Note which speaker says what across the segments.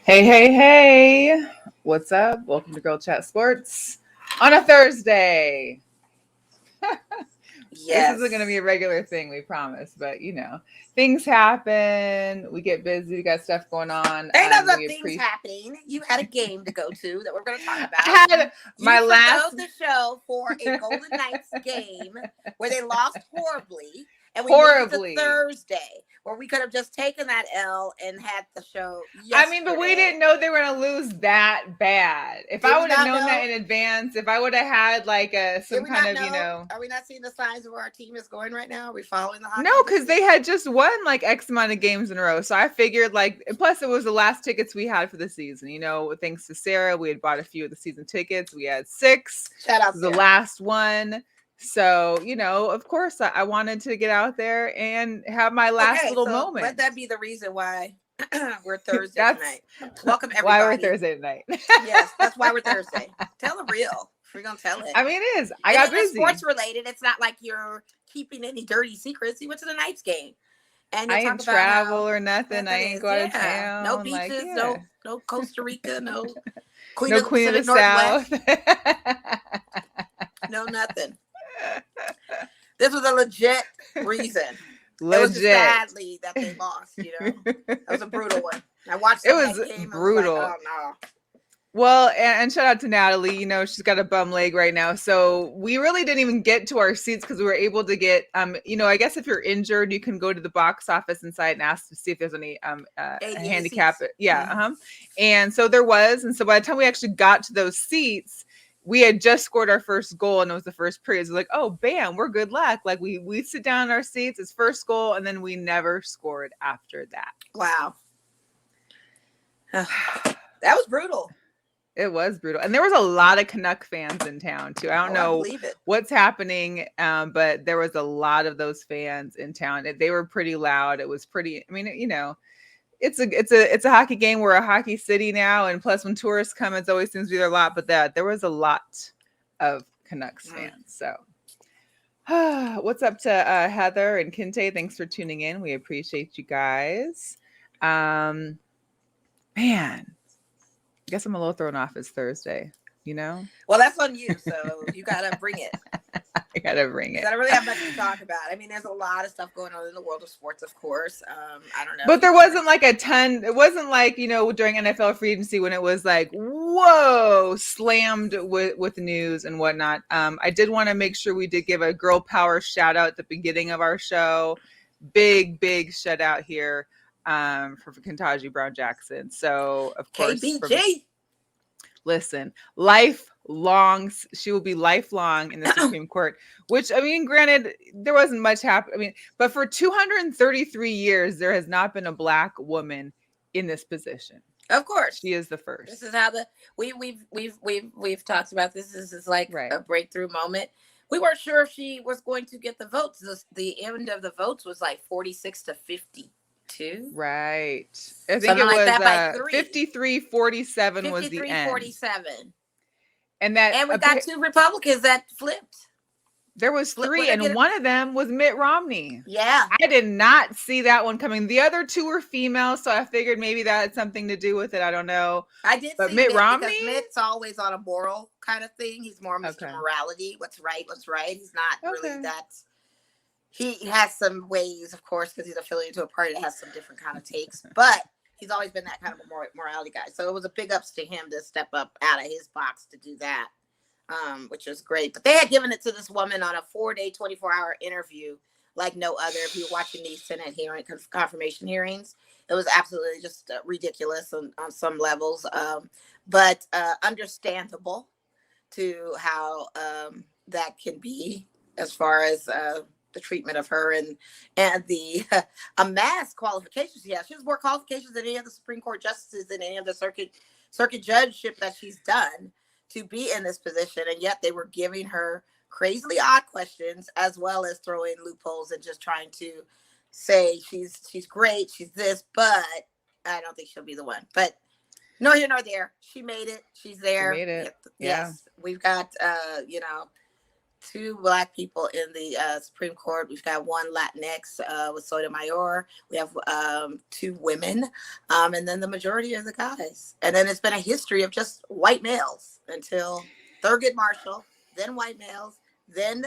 Speaker 1: Hey, hey, hey. What's up? Welcome to Girl Chat Sports on a Thursday. This isn't going to be
Speaker 2: Yes.
Speaker 1: a regular thing, we promise, but things happen. We get busy. We got stuff going on.
Speaker 2: Ain't no
Speaker 1: We
Speaker 2: things
Speaker 1: appreciate.
Speaker 2: happening. You had a game to go to that we're going to talk about.
Speaker 1: I
Speaker 2: You
Speaker 1: had
Speaker 2: you
Speaker 1: my
Speaker 2: forgot
Speaker 1: last
Speaker 2: the show for a Golden Knights game where they lost horribly, and we moved it to
Speaker 1: horribly.
Speaker 2: Thursday where we could have just taken that L and had the show
Speaker 1: I mean, but we
Speaker 2: yesterday.
Speaker 1: didn't know they were going to lose that bad. If
Speaker 2: Did
Speaker 1: I
Speaker 2: we
Speaker 1: would have
Speaker 2: not
Speaker 1: known that
Speaker 2: know?
Speaker 1: in advance, if I would have had like
Speaker 2: Did
Speaker 1: some
Speaker 2: we
Speaker 1: kind
Speaker 2: not
Speaker 1: of,
Speaker 2: know? Are we not seeing the signs of where our team is going right now? Are we following the
Speaker 1: No,
Speaker 2: hockey this
Speaker 1: because they
Speaker 2: season?
Speaker 1: had just won like X amount of games in a row. So I figured plus it was the last tickets we had for the season. Thanks to Sarah, we had bought a few of the season tickets. We had 6.
Speaker 2: Shout
Speaker 1: This
Speaker 2: out
Speaker 1: is the
Speaker 2: Sarah.
Speaker 1: last one. So, of course, I wanted to get out there and have my last
Speaker 2: Okay,
Speaker 1: little
Speaker 2: so let
Speaker 1: moment.
Speaker 2: that be the reason why we're Thursday
Speaker 1: That's
Speaker 2: tonight. Welcome
Speaker 1: why we're
Speaker 2: everybody.
Speaker 1: Thursday night.
Speaker 2: Yes, that's why we're Thursday. Tell the real. We're gonna tell it.
Speaker 1: I mean, it is. I
Speaker 2: And
Speaker 1: got
Speaker 2: then it's
Speaker 1: busy.
Speaker 2: sports related. It's not like you're keeping any dirty secrets. You went to the Knights game, and you'll
Speaker 1: I
Speaker 2: talk
Speaker 1: ain't
Speaker 2: about
Speaker 1: travel
Speaker 2: how
Speaker 1: or nothing.
Speaker 2: that
Speaker 1: I
Speaker 2: that
Speaker 1: ain't
Speaker 2: is.
Speaker 1: go out of
Speaker 2: Yeah, no
Speaker 1: town. Like,
Speaker 2: beaches,
Speaker 1: yeah.
Speaker 2: no Costa Rica, no Queen
Speaker 1: No
Speaker 2: of the
Speaker 1: Queen of the
Speaker 2: Pacific
Speaker 1: South.
Speaker 2: Northwest, no nothing. This was a legit reason. It was just
Speaker 1: Legit.
Speaker 2: sadly that they lost. That was a brutal one. I watched
Speaker 1: It
Speaker 2: some of
Speaker 1: was
Speaker 2: that game and was like,
Speaker 1: brutal.
Speaker 2: oh no.
Speaker 1: Well, and shout out to Natalie. She's got a bum leg right now. So we really didn't even get to our seats because we were able to get, I guess if you're injured, you can go to the box office inside and ask to see if there's any
Speaker 2: ADA
Speaker 1: handicap.
Speaker 2: seats.
Speaker 1: Yeah.
Speaker 2: Mm-hmm.
Speaker 1: And so there was. And so by the time we actually got to those seats, we had just scored our first goal and it was the first period. So like, oh, bam, we're good luck. Like we sit down in our seats, it's first goal, and then we never scored after that.
Speaker 2: Wow. That was brutal.
Speaker 1: It was brutal. And there was a lot of Canuck fans in town too. I don't
Speaker 2: I
Speaker 1: know
Speaker 2: believe it.
Speaker 1: what's happening, but there was a lot of those fans in town. They were pretty loud. It was pretty, I mean, it's a hockey game. We're a hockey city now. And plus when tourists come, it always seems to be there a lot. But there was a lot of Canucks fans. So what's up to Heather and Kinte? Thanks for tuning in. We appreciate you guys. Man, I guess I'm a little thrown off. It's Thursday,
Speaker 2: Well, that's on you, so you gotta bring it.
Speaker 1: I gotta bring it.
Speaker 2: I don't really have much to talk about. I mean, there's a lot of stuff going on in the world of sports, of course. I don't know.
Speaker 1: But there wasn't like a ton. It wasn't like, during NFL free agency when it was like, whoa, slammed with news and whatnot. I did want to make sure we did give a girl power shout out at the beginning of our show. Big shout out here for Ketanji Brown Jackson. So, of course,
Speaker 2: KBG.
Speaker 1: Listen, lifelong, she will be lifelong in the Supreme Court, which, I mean, granted, there wasn't much happen. I mean, but for 233 years, there has not been a Black woman in this position.
Speaker 2: Of course.
Speaker 1: She is the first.
Speaker 2: This is how we've talked about this. This is like a breakthrough moment. We weren't sure if she was going to get the votes. The end of the votes was like 46-52.
Speaker 1: Right. I think
Speaker 2: Something
Speaker 1: it was
Speaker 2: like
Speaker 1: 53-47 was the end.
Speaker 2: 53-47.
Speaker 1: And
Speaker 2: we got 2 Republicans that flipped.
Speaker 1: There was 3, and one of them was Mitt Romney.
Speaker 2: Yeah.
Speaker 1: I did not see that one coming. The other 2 were female, so I figured maybe that had something to do with it. I don't know.
Speaker 2: I did
Speaker 1: but
Speaker 2: see
Speaker 1: Mitt Romney?
Speaker 2: Because Mitt's always on a moral kind of thing. He's more Mr. Morality. What's right. He's not really that. He has some ways, of course, because he's affiliated to a party that has some different kind of takes. But he's always been that kind of a morality guy. So it was a big ups to him to step up out of his box to do that. Which was great. But they had given it to this woman on a 4-day, 24-hour interview like no other. If you were watching these Senate confirmation hearings, it was absolutely just ridiculous on some levels, but understandable to how that can be as far as the treatment of her and the amassed qualifications she has. She has more qualifications than any of the Supreme Court justices and any of the circuit judgeship that she's done to be in this position, and yet they were giving her crazily odd questions as well as throwing loopholes and just trying to say she's great, she's this, but I don't think she'll be the one. But no here nor there. She made it. She's there.
Speaker 1: She made it.
Speaker 2: Yes. We've got 2 Black people in the Supreme Court. We've got 1 Latinx with Sotomayor. We have 2 women, and then the majority are the guys. And then it's been a history of just white males until Thurgood Marshall, then white males, then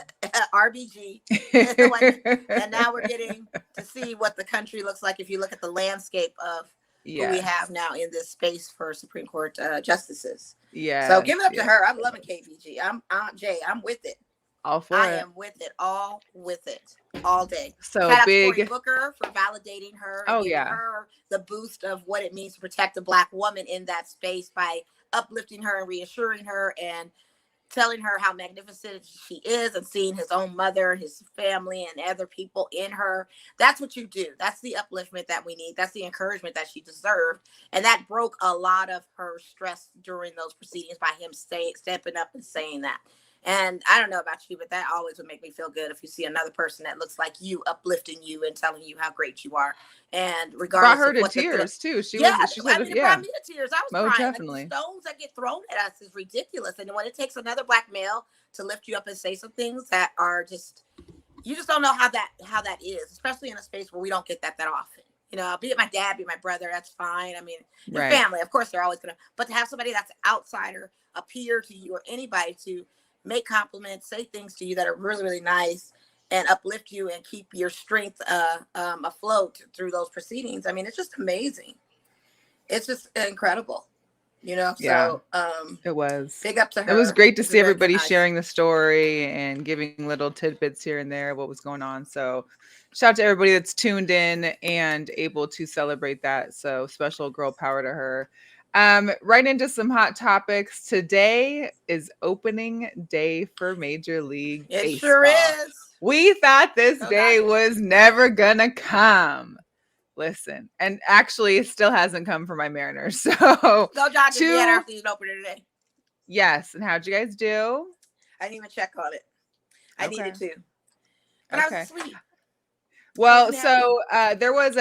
Speaker 2: RBG, and now we're getting to see what the country looks like if you look at the landscape of who we have now in this space for Supreme Court justices. Yeah. So give it up to her. I'm loving KBG. I'm Aunt Jay. I'm with it.
Speaker 1: All for
Speaker 2: I
Speaker 1: it.
Speaker 2: am with it. All with it. All day.
Speaker 1: So
Speaker 2: shout
Speaker 1: big.
Speaker 2: Out to Cory Booker for validating her and giving her the boost of what it means to protect a Black woman in that space by uplifting her and reassuring her and telling her how magnificent she is and seeing his own mother, his family, and other people in her. That's what you do. That's the upliftment that we need. That's the encouragement that she deserved. And that broke a lot of her stress during those proceedings by him stepping up and saying that. And I don't know about you, but that always would make me feel good if you see another person that looks like you uplifting you and telling you how great you are. And regardless,
Speaker 1: brought her to tears too.
Speaker 2: It brought me to tears. I was crying.
Speaker 1: Definitely.
Speaker 2: Like, the stones that get thrown at us is ridiculous. And when it takes another Black male to lift you up and say some things that are just, you just don't know how that is, especially in a space where we don't get that often. You know, be it my dad, be it my brother, that's fine. I mean, your family, of course, they're always gonna. But to have somebody that's an outsider, a peer to you, or anybody to make compliments, say things to you that are really, really nice and uplift you and keep your strength afloat through those proceedings. I mean, it's just amazing. It's just incredible, you know? So
Speaker 1: it was.
Speaker 2: Big up to her.
Speaker 1: It was great to see everybody sharing the story and giving little tidbits here and there, what was going on. So shout out to everybody that's tuned in and able to celebrate that. So special girl power to her. Right into some hot topics. Today is opening day for Major League Baseball.
Speaker 2: It sure is.
Speaker 1: We thought this day was never gonna come. Listen, and actually it still hasn't come for my Mariners. So
Speaker 2: go Dodgers. We had our season opener today.
Speaker 1: Yes, and how'd you guys do?
Speaker 2: I didn't even check on it. I needed to. But I was asleep.
Speaker 1: Well, so there was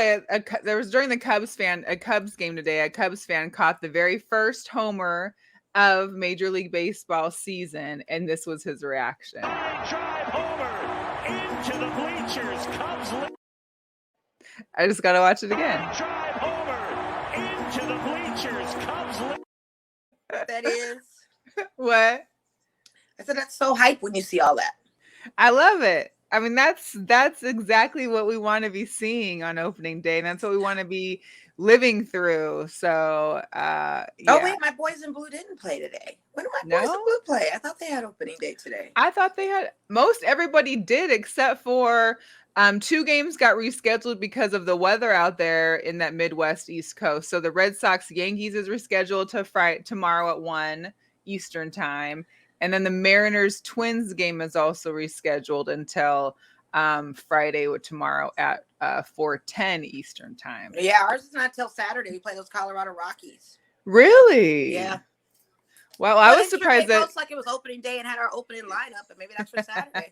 Speaker 1: during the Cubs game today, a Cubs fan caught the very first homer of Major League Baseball season, and this was his reaction.
Speaker 3: Drive homer into the bleachers. Cubs.
Speaker 1: I just gotta watch it again.
Speaker 3: Drive homer into the bleachers. Cubs.
Speaker 2: That is
Speaker 1: what?
Speaker 2: I said that's so hype when you see all that.
Speaker 1: I love it. I mean, that's exactly what we want to be seeing on opening day, and that's what we want to be living through. So, Oh
Speaker 2: wait, my boys in blue didn't play today. When did my boys in blue play? I thought they had opening day today.
Speaker 1: I thought they had. Most everybody did, except for 2 games got rescheduled because of the weather out there in that Midwest East Coast. So the Red Sox Yankees is rescheduled to tomorrow at 1 Eastern time. And then the Mariners Twins game is also rescheduled until Friday or tomorrow at 4:10 Eastern time.
Speaker 2: Yeah, ours is not till Saturday. We play those Colorado Rockies.
Speaker 1: Really?
Speaker 2: Yeah.
Speaker 1: Well, I was surprised that
Speaker 2: looks like it was opening day and had our opening lineup, and maybe that's for Saturday.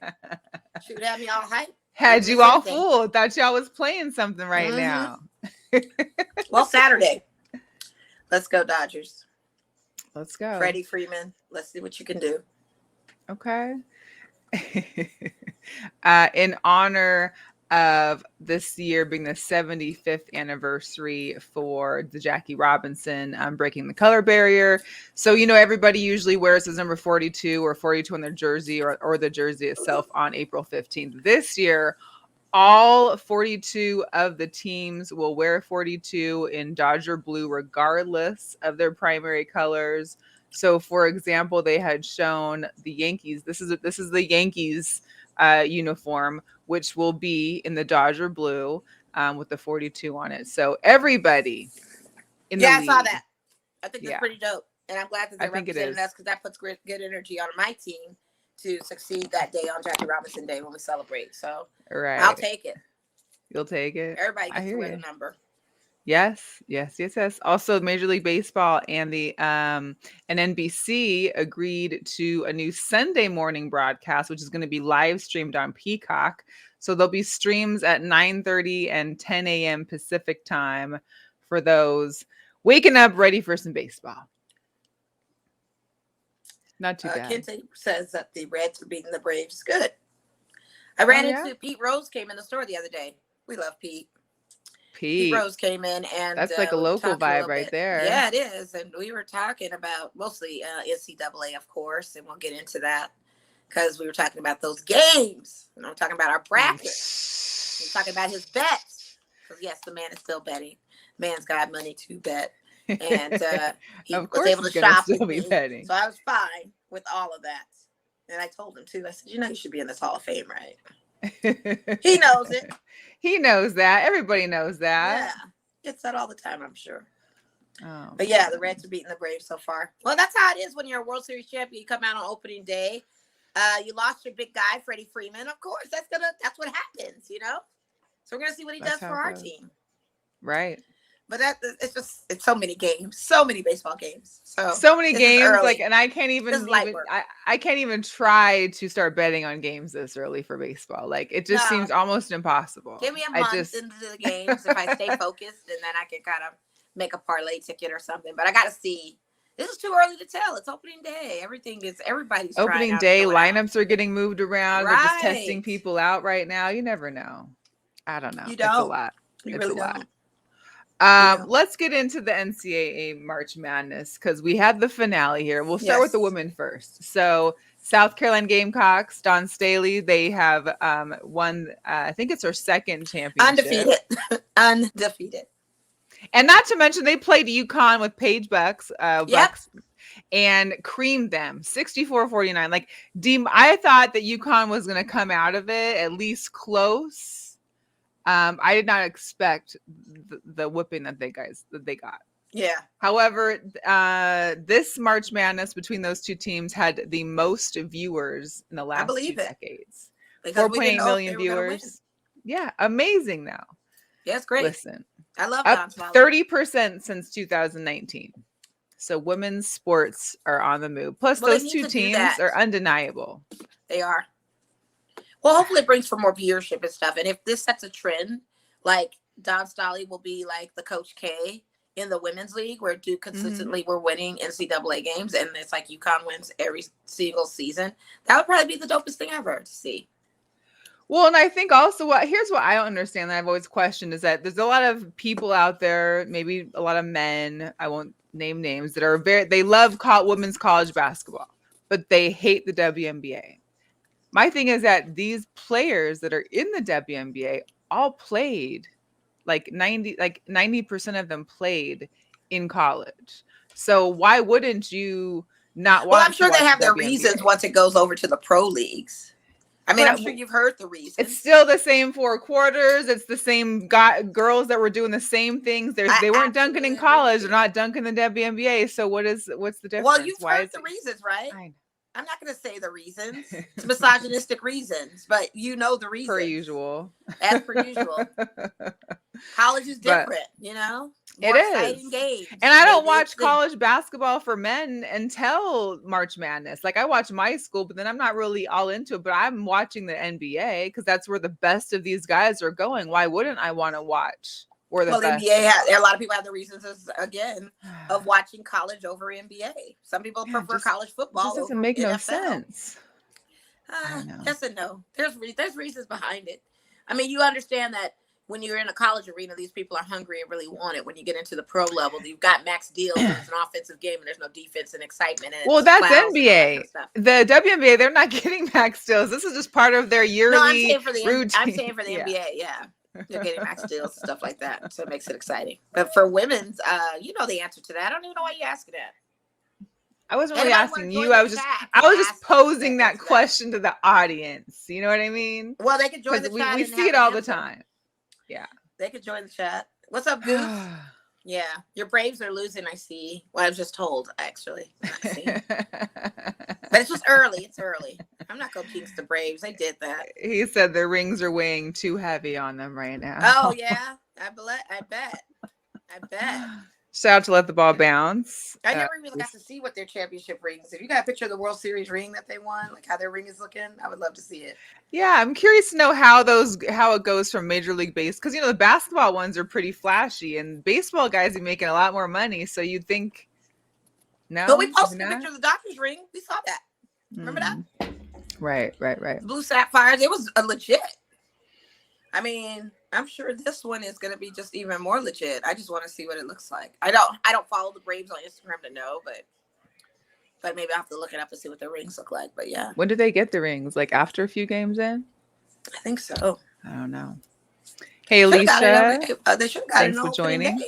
Speaker 2: She would have me all hyped.
Speaker 1: Had you all fooled. Thought y'all was playing something right now.
Speaker 2: Well, Saturday. Let's go, Dodgers.
Speaker 1: Let's go.
Speaker 2: Freddie Freeman. Let's see what you can do.
Speaker 1: Okay. In honor of this year being the 75th anniversary for the Jackie Robinson breaking the color barrier. So, you know, everybody usually wears his number 42 or 42 on their jersey or the jersey itself on April 15th. This year, all 42 of the teams will wear 42 in Dodger blue, regardless of their primary colors. So, for example, they had shown the Yankees. This is the Yankees uniform, which will be in the Dodger blue with the 42 on it. So everybody in the league.
Speaker 2: I saw that. I think that's pretty dope, and I'm glad that they're representing us because that puts good energy on my team to succeed that day on Jackie Robinson Day when we celebrate. So I'll take it.
Speaker 1: You'll take it.
Speaker 2: Everybody gets to wear the number.
Speaker 1: Yes. Also, Major League Baseball and the and NBC agreed to a new Sunday morning broadcast, which is going to be live streamed on Peacock. So there'll be streams at 9:30 and 10 a.m. Pacific time for those waking up ready for some baseball. Not too bad.
Speaker 2: Kente says that the Reds are beating the Braves. Good. I ran into Pete Rose came in the store the other day. We love Pete. Pete Rose came in, and
Speaker 1: that's like a local vibe right there.
Speaker 2: Yeah, it is. And we were talking about mostly NCAA, of course, and we'll get into that because we were talking about those games. And I'm talking about our bracket. We're talking about his bets. Because, yes, the man is still betting. Man's got money to bet. And he was able to shop with me. Betting. So I was fine with all of that. And I told him, too. I said, you should be in this Hall of Fame, right? He knows it.
Speaker 1: He knows that. Everybody knows that.
Speaker 2: Yeah. Gets that all the time, I'm sure.
Speaker 1: Oh,
Speaker 2: but yeah, the Reds are beating the Braves so far. Well, that's how it is when you're a World Series champion. You come out on opening day. You lost your big guy, Freddie Freeman. Of course, that's what happens, So we're gonna see what he does for our team.
Speaker 1: Right.
Speaker 2: But it's so many games, so many baseball games.
Speaker 1: So many games, and I can't even I can't even try to start betting on games this early for baseball. Like it just seems almost impossible.
Speaker 2: Give me a month into the games if I stay focused, and then I can kind of make a parlay ticket or something. But I got to see. This is too early to tell. It's opening day. Everybody's
Speaker 1: opening day. Lineups are getting moved around. Right. They're just testing people out right now. You never know. I don't know.
Speaker 2: You don't.
Speaker 1: It's a lot.
Speaker 2: You really don't.
Speaker 1: Let's get into the NCAA March Madness because we had the finale here. We'll start with the women first. So South Carolina Gamecocks, Dawn Staley, they have won, I think it's her second championship.
Speaker 2: Undefeated.
Speaker 1: And not to mention they played UConn with Paige Bucks, and creamed them 64-49. Like I thought that UConn was going to come out of it at least close. I did not expect the whipping that they got.
Speaker 2: Yeah.
Speaker 1: However, this March Madness between those two teams had the most viewers in the last 2 decades. 4.8 million viewers. Yeah, amazing though.
Speaker 2: Yeah, it's great.
Speaker 1: Listen,
Speaker 2: I love
Speaker 1: up 30% since 2019. So women's sports are on the move. Plus, those two teams are undeniable.
Speaker 2: They are. Well, hopefully it brings for more viewership and stuff. And if this sets a trend, like Dawn Staley will be like the Coach K in the women's league, where Duke consistently were winning NCAA games, and it's like UConn wins every single season. That would probably be the dopest thing ever to see.
Speaker 1: Well, and I think also here's what I don't understand that I've always questioned is that there's a lot of people out there, maybe a lot of men, I won't name names, that are they love women's college basketball, but they hate the WNBA. My thing is that these players that are in the WNBA all played, like 90% of them played in college. So why wouldn't you not watch?
Speaker 2: Well, I'm sure they have their reasons once it goes over to the pro leagues. I mean, I'm sure you've heard the reasons.
Speaker 1: It's still the same 4 quarters. It's the same girls that were doing the same things. They weren't dunking in college. They're not dunking the WNBA. So what's the difference?
Speaker 2: Well, you've heard the reasons, right? I'm not going to say the reasons. It's misogynistic reasons, but you know the reasons.
Speaker 1: Per usual.
Speaker 2: As per usual. College is different, More
Speaker 1: it
Speaker 2: exciting
Speaker 1: is.
Speaker 2: Games.
Speaker 1: And I don't watch college basketball for men until March Madness. Like I watch my school, but then I'm not really all into it. But I'm watching the NBA because that's where the best of these guys are going. Why wouldn't I want to watch? The
Speaker 2: NBA a lot of people have the reasons of watching college over NBA. Some people prefer college football.
Speaker 1: It doesn't make no sense.
Speaker 2: Yes and no. There's reasons behind it. I mean, you understand that when you're in a college arena, these people are hungry and really want it. When you get into the pro level, you've got max deals. And it's an offensive game, and there's no defense and excitement. And
Speaker 1: that's NBA. The WNBA, they're not getting max deals. This is just part of their yearly routine.
Speaker 2: I'm saying for the NBA, yeah. They're getting max deals and stuff like that. So it makes it exciting. But for women's, you know the answer to that. I don't even know why you're asking that.
Speaker 1: I wasn't really asking you. I was just posing that question to the audience. You know what I mean?
Speaker 2: Well, they can join the chat.
Speaker 1: We see it all the time. Yeah.
Speaker 2: They could join the chat. What's up, Goose? Yeah. Your Braves are losing, I see. Well, I was just told, actually. But it's just early. It's early. I'm not going to jinx the Braves. They did that.
Speaker 1: He said their rings are weighing too heavy on them right now.
Speaker 2: Oh, yeah. I bet.
Speaker 1: Shout out to Let the Ball Bounce.
Speaker 2: I never even got to see what their championship rings. If you got a picture of the World Series ring that they won, like how their ring is looking, I would love to see it.
Speaker 1: Yeah, I'm curious to know how it goes from Major League Base, because the basketball ones are pretty flashy, and baseball guys are making a lot more money. So you'd think No,
Speaker 2: but we posted a picture of the doctor's ring. We saw that. Remember that?
Speaker 1: Right.
Speaker 2: The blue sapphires. It was a legit. I mean, I'm sure this one is going to be just even more legit. I just want to see what it looks like. I don't follow the Braves on Instagram to know, but maybe I have to look it up to see what the rings look like. But yeah.
Speaker 1: When did they get the rings? Like after a few games in?
Speaker 2: I think so.
Speaker 1: I don't know. Hey, Alicia.
Speaker 2: They should have got
Speaker 1: thanks for joining.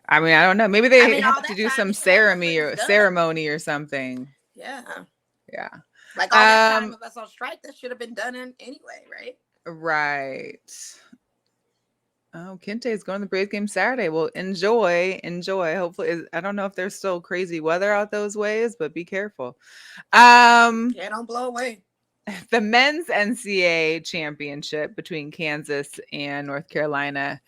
Speaker 1: I mean, I don't know. Maybe they have to do some ceremony or something.
Speaker 2: Yeah.
Speaker 1: Yeah.
Speaker 2: Like all that time of us on strike, that should have been done anyway, right?
Speaker 1: Right. Oh, Kente is going to the Braves game Saturday. Well, enjoy. Hopefully, I don't know if there's still crazy weather out those ways, but be careful.
Speaker 2: Yeah, don't blow away.
Speaker 1: The men's NCAA championship between Kansas and North Carolina.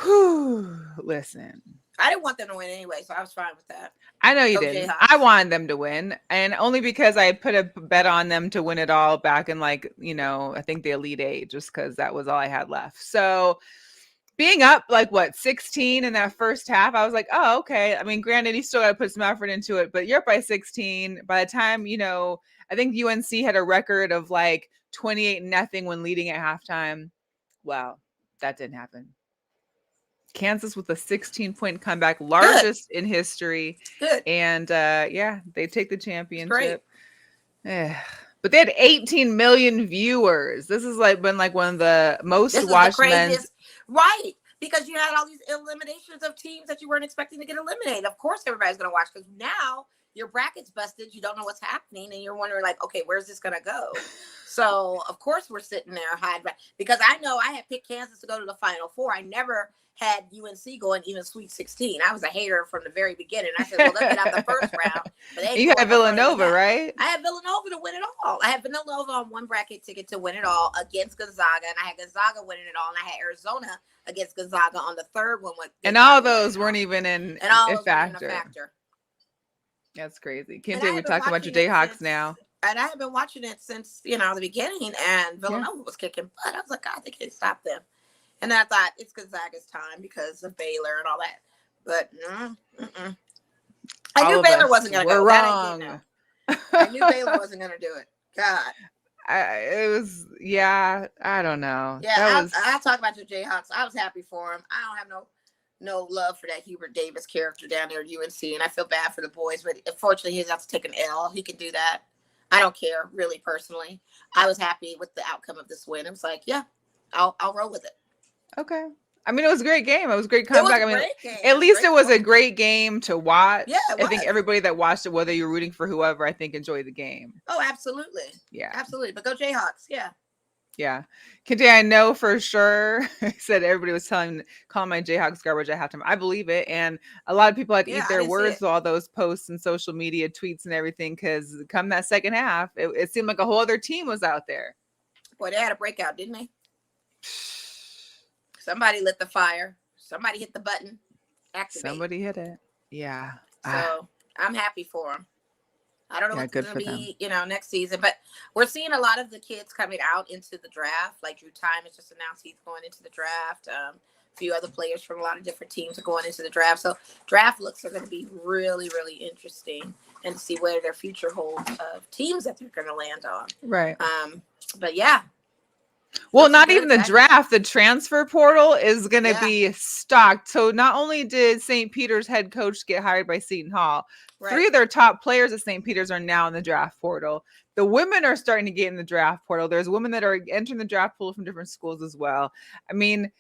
Speaker 1: Whew, listen.
Speaker 2: I didn't want them to win anyway, so I was fine with that.
Speaker 1: I know you didn't. I wanted them to win, and only because I put a bet on them to win it all back in, like, I think the Elite Eight, just because that was all I had left. So being up like 16 in that first half, I was like, oh, okay. I mean, granted, you still got to put some effort into it, but you're up by 16. By the time, I think UNC had a record of like 28-0 when leading at halftime. Wow, that didn't happen. Kansas with a 16-point comeback, largest in history.
Speaker 2: Good.
Speaker 1: And they take the championship. But they had 18 million viewers. This has been one of the most watched men's.
Speaker 2: Right. Because you had all these eliminations of teams that you weren't expecting to get eliminated. Of course, everybody's going to watch, because now your bracket's busted. You don't know what's happening, and you're wondering, like, okay, where's this going to go? So, of course, we're sitting there hiding back, because I know I had picked Kansas to go to the Final Four. I never had UNC going even Sweet 16. I was a hater from the very beginning. I said, well, they'll get out the first round. But
Speaker 1: you had Villanova, right?
Speaker 2: I had Villanova to win it all. I had Villanova on one bracket ticket to win it all against Gonzaga, and I had Gonzaga winning it all, and I had Arizona against Gonzaga on the third one.
Speaker 1: And all those weren't even in a factor. That's crazy. Kente, we're talking about your Jayhawks now.
Speaker 2: And I have been watching it since, the beginning, and Villanova was kicking butt. I was like, God, they can't stop them. And then I thought it's Gonzaga's time because of Baylor and all that. But I knew Baylor wasn't going to go.
Speaker 1: We're wrong.
Speaker 2: I knew Baylor wasn't going to do it. God.
Speaker 1: I don't know.
Speaker 2: Yeah, I'll talk about your Jayhawks. I was happy for him. I don't have no love for that Hubert Davis character down there at UNC, and I feel bad for the boys, but unfortunately he has to take an L. He can do that. I don't care, really, personally. I was happy with the outcome of this win. I was like, yeah, I'll roll with it.
Speaker 1: Okay. I mean, it was a great game. It was a great comeback. At least it was a great game to watch.
Speaker 2: Yeah,
Speaker 1: I think everybody that watched it, whether you're rooting for whoever, I think enjoyed the game.
Speaker 2: Oh, absolutely.
Speaker 1: Yeah.
Speaker 2: Absolutely. But go Jayhawks. Yeah.
Speaker 1: Yeah. Kente, I know for sure. I said everybody was calling my Jayhawks garbage at halftime. I believe it. And a lot of people had to eat their words with all those posts and social media tweets and everything, because come that second half, it seemed like a whole other team was out there.
Speaker 2: Boy, they had a breakout, didn't they? Somebody lit the fire. Somebody hit the button. Activate.
Speaker 1: Somebody hit it. Yeah.
Speaker 2: So I'm happy for them. I don't know what's going to be, next season, but we're seeing a lot of the kids coming out into the draft. Like Drew Time has just announced he's going into the draft. A few other players from a lot of different teams are going into the draft. So draft looks are going to be really, really interesting, and to see where their future holds of teams that they're going to land on.
Speaker 1: Right.
Speaker 2: But yeah.
Speaker 1: Well, not even the draft, the transfer portal is going to be stocked. So not only did St. Peter's head coach get hired by Seton Hall, 3 of their top players at St. Peter's are now in the draft portal. The women are starting to get in the draft portal. There's women that are entering the draft pool from different schools as well. I mean,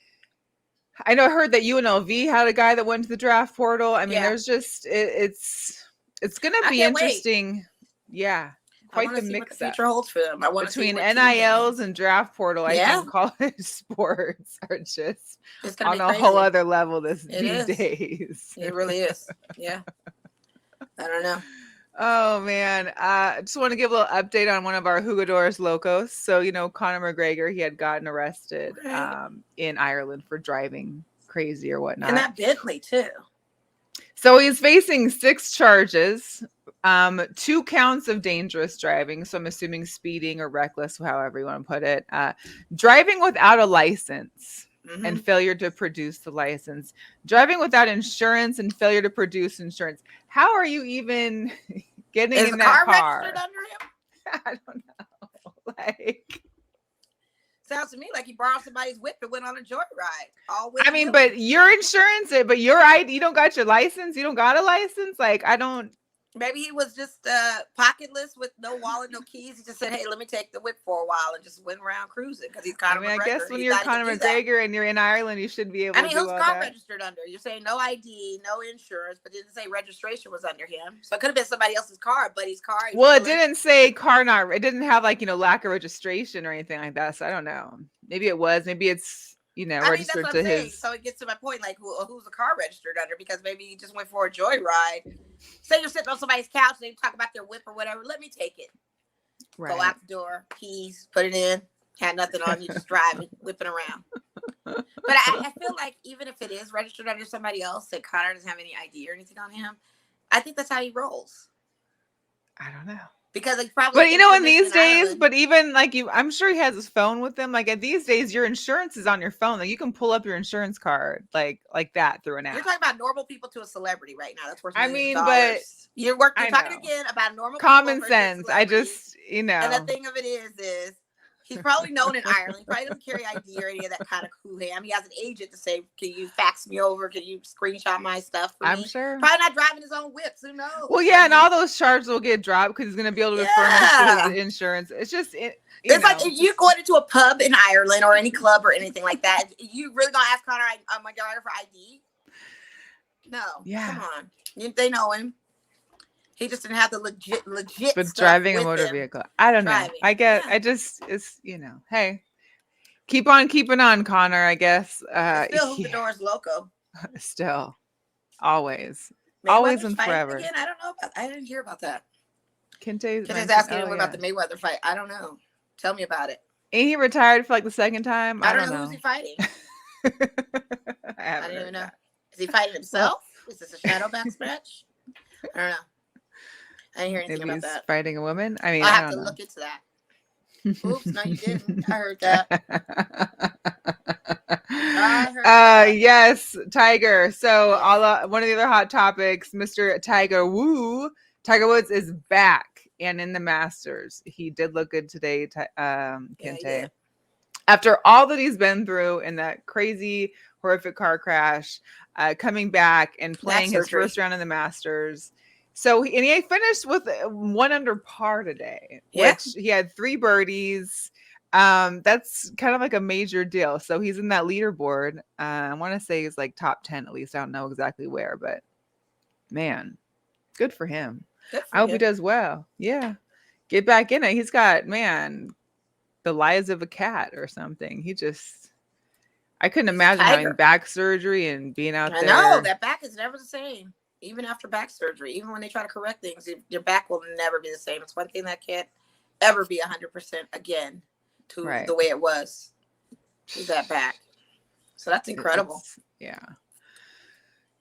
Speaker 1: I heard that UNLV had a guy that went to the draft portal. I mean, there's just, it's going to be interesting. Wait. Yeah. Quite the mix
Speaker 2: the future holds for them.
Speaker 1: Between NILs and draft portal, I think college sports are just on a whole other level these days.
Speaker 2: It really is. Yeah. I don't know.
Speaker 1: Oh man. I just want to give a little update on one of our Jugadores Locos. So, Conor McGregor, he had gotten arrested in Ireland for driving crazy or whatnot.
Speaker 2: And that Bentley too.
Speaker 1: So he's facing 6 charges, 2 counts of dangerous driving. So I'm assuming speeding or reckless, however you want to put it. Driving without a license. and failure to produce the license. Driving without insurance and failure to produce insurance. How are you even getting in that car?
Speaker 2: Registered under him?
Speaker 1: I don't know. Like,
Speaker 2: sounds to me like he borrowed somebody's whip and went on a joyride.
Speaker 1: I mean, but your insurance, but your ID, you don't got your license. You don't got a license. Like, I don't.
Speaker 2: Maybe he was just pocketless with no wallet, no keys. He just said, "Hey, let me take the whip for a while," and just went around cruising because he's Conor McGregor.
Speaker 1: I guess when you're Conor McGregor and you're in Ireland, you should be able.
Speaker 2: Who's car registered under? You're saying no ID, no insurance, but didn't say registration was under him. So it could have been somebody else's car, buddy's car.
Speaker 1: Well, it didn't say car not. It didn't have like lack of registration or anything like that. So I don't know. Maybe it was. Maybe it's. Registered to his.
Speaker 2: So it gets to my point, like who's the car registered under? Because maybe he just went for a joyride. Say you're sitting on somebody's couch, and they talk about their whip or whatever. Let me take it. Right. Go out the door, keys, put it in. Had nothing on you, just driving, whipping around. But I feel like even if it is registered under somebody else, that Conor doesn't have any ID or anything on him, I think that's how he rolls.
Speaker 1: I don't know.
Speaker 2: Because like probably,
Speaker 1: but in these days, Ireland. But even like I'm sure he has his phone with him. Like these days, your insurance is on your phone. Like you can pull up your insurance card like that through an app.
Speaker 2: You're talking about normal people to a celebrity right now. That's worth.
Speaker 1: I mean, but
Speaker 2: you're talking again about normal
Speaker 1: common sense. I just
Speaker 2: And the thing of it is he's probably known in Ireland. He probably doesn't carry ID or any of that kind of hoo-ham. He has an agent to say, "Can you fax me over? Can you screenshot my stuff for me?" I'm
Speaker 1: sure.
Speaker 2: Probably not driving his own whips. Who knows?
Speaker 1: Well, yeah, and all those charges will get dropped because he's going to be able to furnish his insurance. It's just
Speaker 2: it's like if you're going into a pub in Ireland or any club or anything like that, you really gonna ask Conor, "Oh my God, for ID?" No. Yeah. Come on. They know him. He just didn't have the legit.
Speaker 1: But driving a motor vehicle, I don't know. I guess it's hey, keep on keeping on, Conor. I guess.
Speaker 2: Still, the door's loco.
Speaker 1: Still, always and forever.
Speaker 2: Again, I don't know about. I didn't hear about that.
Speaker 1: Kente's
Speaker 2: asking him about the Mayweather fight. I don't know. Tell me about it.
Speaker 1: Ain't he retired for like the second time?
Speaker 2: I don't know. Who's he fighting? I don't even know. Is he fighting himself? Is this a shadow back scratch? I don't know. I didn't hear anything about that.
Speaker 1: Fighting a woman? I mean,
Speaker 2: I have to look into that. Oops, no, you didn't. I heard that.
Speaker 1: Yes, Tiger. So, one of the other hot topics, Mr. Tiger Woods is back and in the Masters. He did look good today, Kente. After all that he's been through in that crazy, horrific car crash, coming back and playing his first round in the Masters. So he finished with 1 under par today, which he had 3 birdies. That's kind of like a major deal. So he's in that leaderboard. I want to say he's like top 10 at least. I don't know exactly where, but man, good for him. I hope he does well. Yeah, get back in it. He's got the eyes of a cat or something. I couldn't imagine having back surgery and being out there.
Speaker 2: I know that back is never the same. Even after back surgery, even when they try to correct things, your back will never be the same. It's one thing that can't ever be 100% again to the way it was. Is that back? So that's incredible.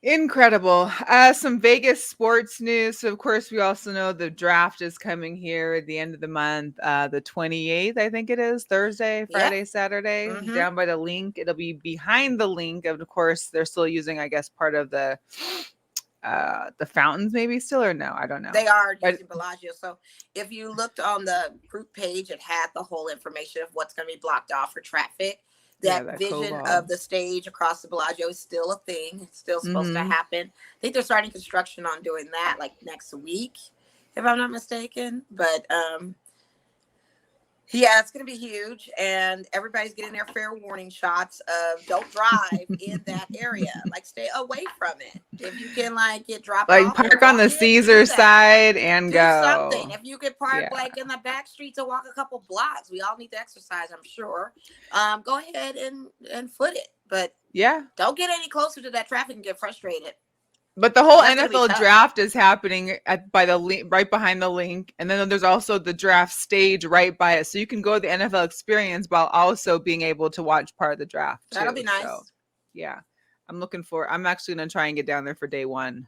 Speaker 1: Incredible. Some Vegas sports news. So of course, we also know the draft is coming here at the end of the month, the 28th, I think it is, Thursday, Friday, Saturday, down by the link. It'll be behind the link. Of course, they're still using, I guess, part of the fountains maybe still, or no, I don't know.
Speaker 2: They are using Bellagio. So if you looked on the group page, it had the whole information of what's going to be blocked off for traffic. That vision of the stage across the Bellagio is still a thing. It's still supposed to happen. I think they're starting construction on doing that like next week, if I'm not mistaken. But it's going to be huge, and everybody's getting their fair warning shots of don't drive in that area. Like, stay away from it. If you can, get dropped off.
Speaker 1: Like, park on the Caesar side and go.
Speaker 2: Something. If you can park, in the back streets and walk a couple blocks. We all need to exercise, I'm sure. Go ahead and foot it. But, don't get any closer to that traffic and get frustrated.
Speaker 1: But the whole NFL draft is happening right behind the link. And then there's also the draft stage right by it. So you can go to the NFL experience while also being able to watch part of the draft.
Speaker 2: That'll be nice.
Speaker 1: So, I'm actually going to try and get down there for day 1.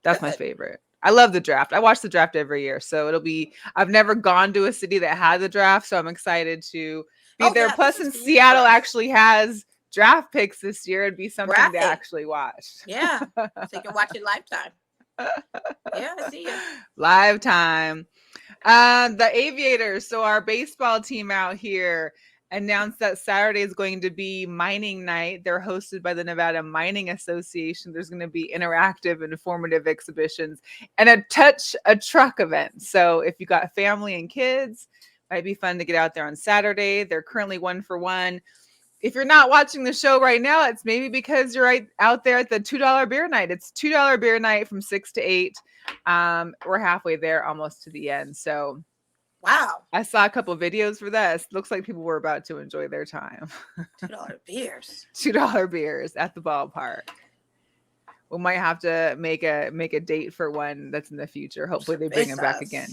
Speaker 1: That's my favorite. I love the draft. I watch the draft every year. So I've never gone to a city that had the draft. So I'm excited to be there. Plus in Seattle actually has draft picks this year, it'd be something to
Speaker 2: Right.
Speaker 1: actually watch.
Speaker 2: Yeah. So you can watch it lifetime. Yeah, I see you.
Speaker 1: Live time. The Aviators, so our baseball team out here, announced that Saturday is going to be mining night. They're hosted by the Nevada Mining Association. There's going to be interactive and informative exhibitions and a touch a truck event. So if you got family and kids, might be fun to get out there on Saturday. They're currently 1 for 1. If you're not watching the show right now, it's maybe because you're right out there at the $2 beer night. It's $2 beer night from 6 to 8. We're halfway there, almost to the end. So
Speaker 2: wow,
Speaker 1: I saw a couple videos for this. Looks like people were about to enjoy their time.
Speaker 2: $2 beers.
Speaker 1: $2 beers at the ballpark. We might have to make a date for one that's in the future. Hopefully they bring it back again.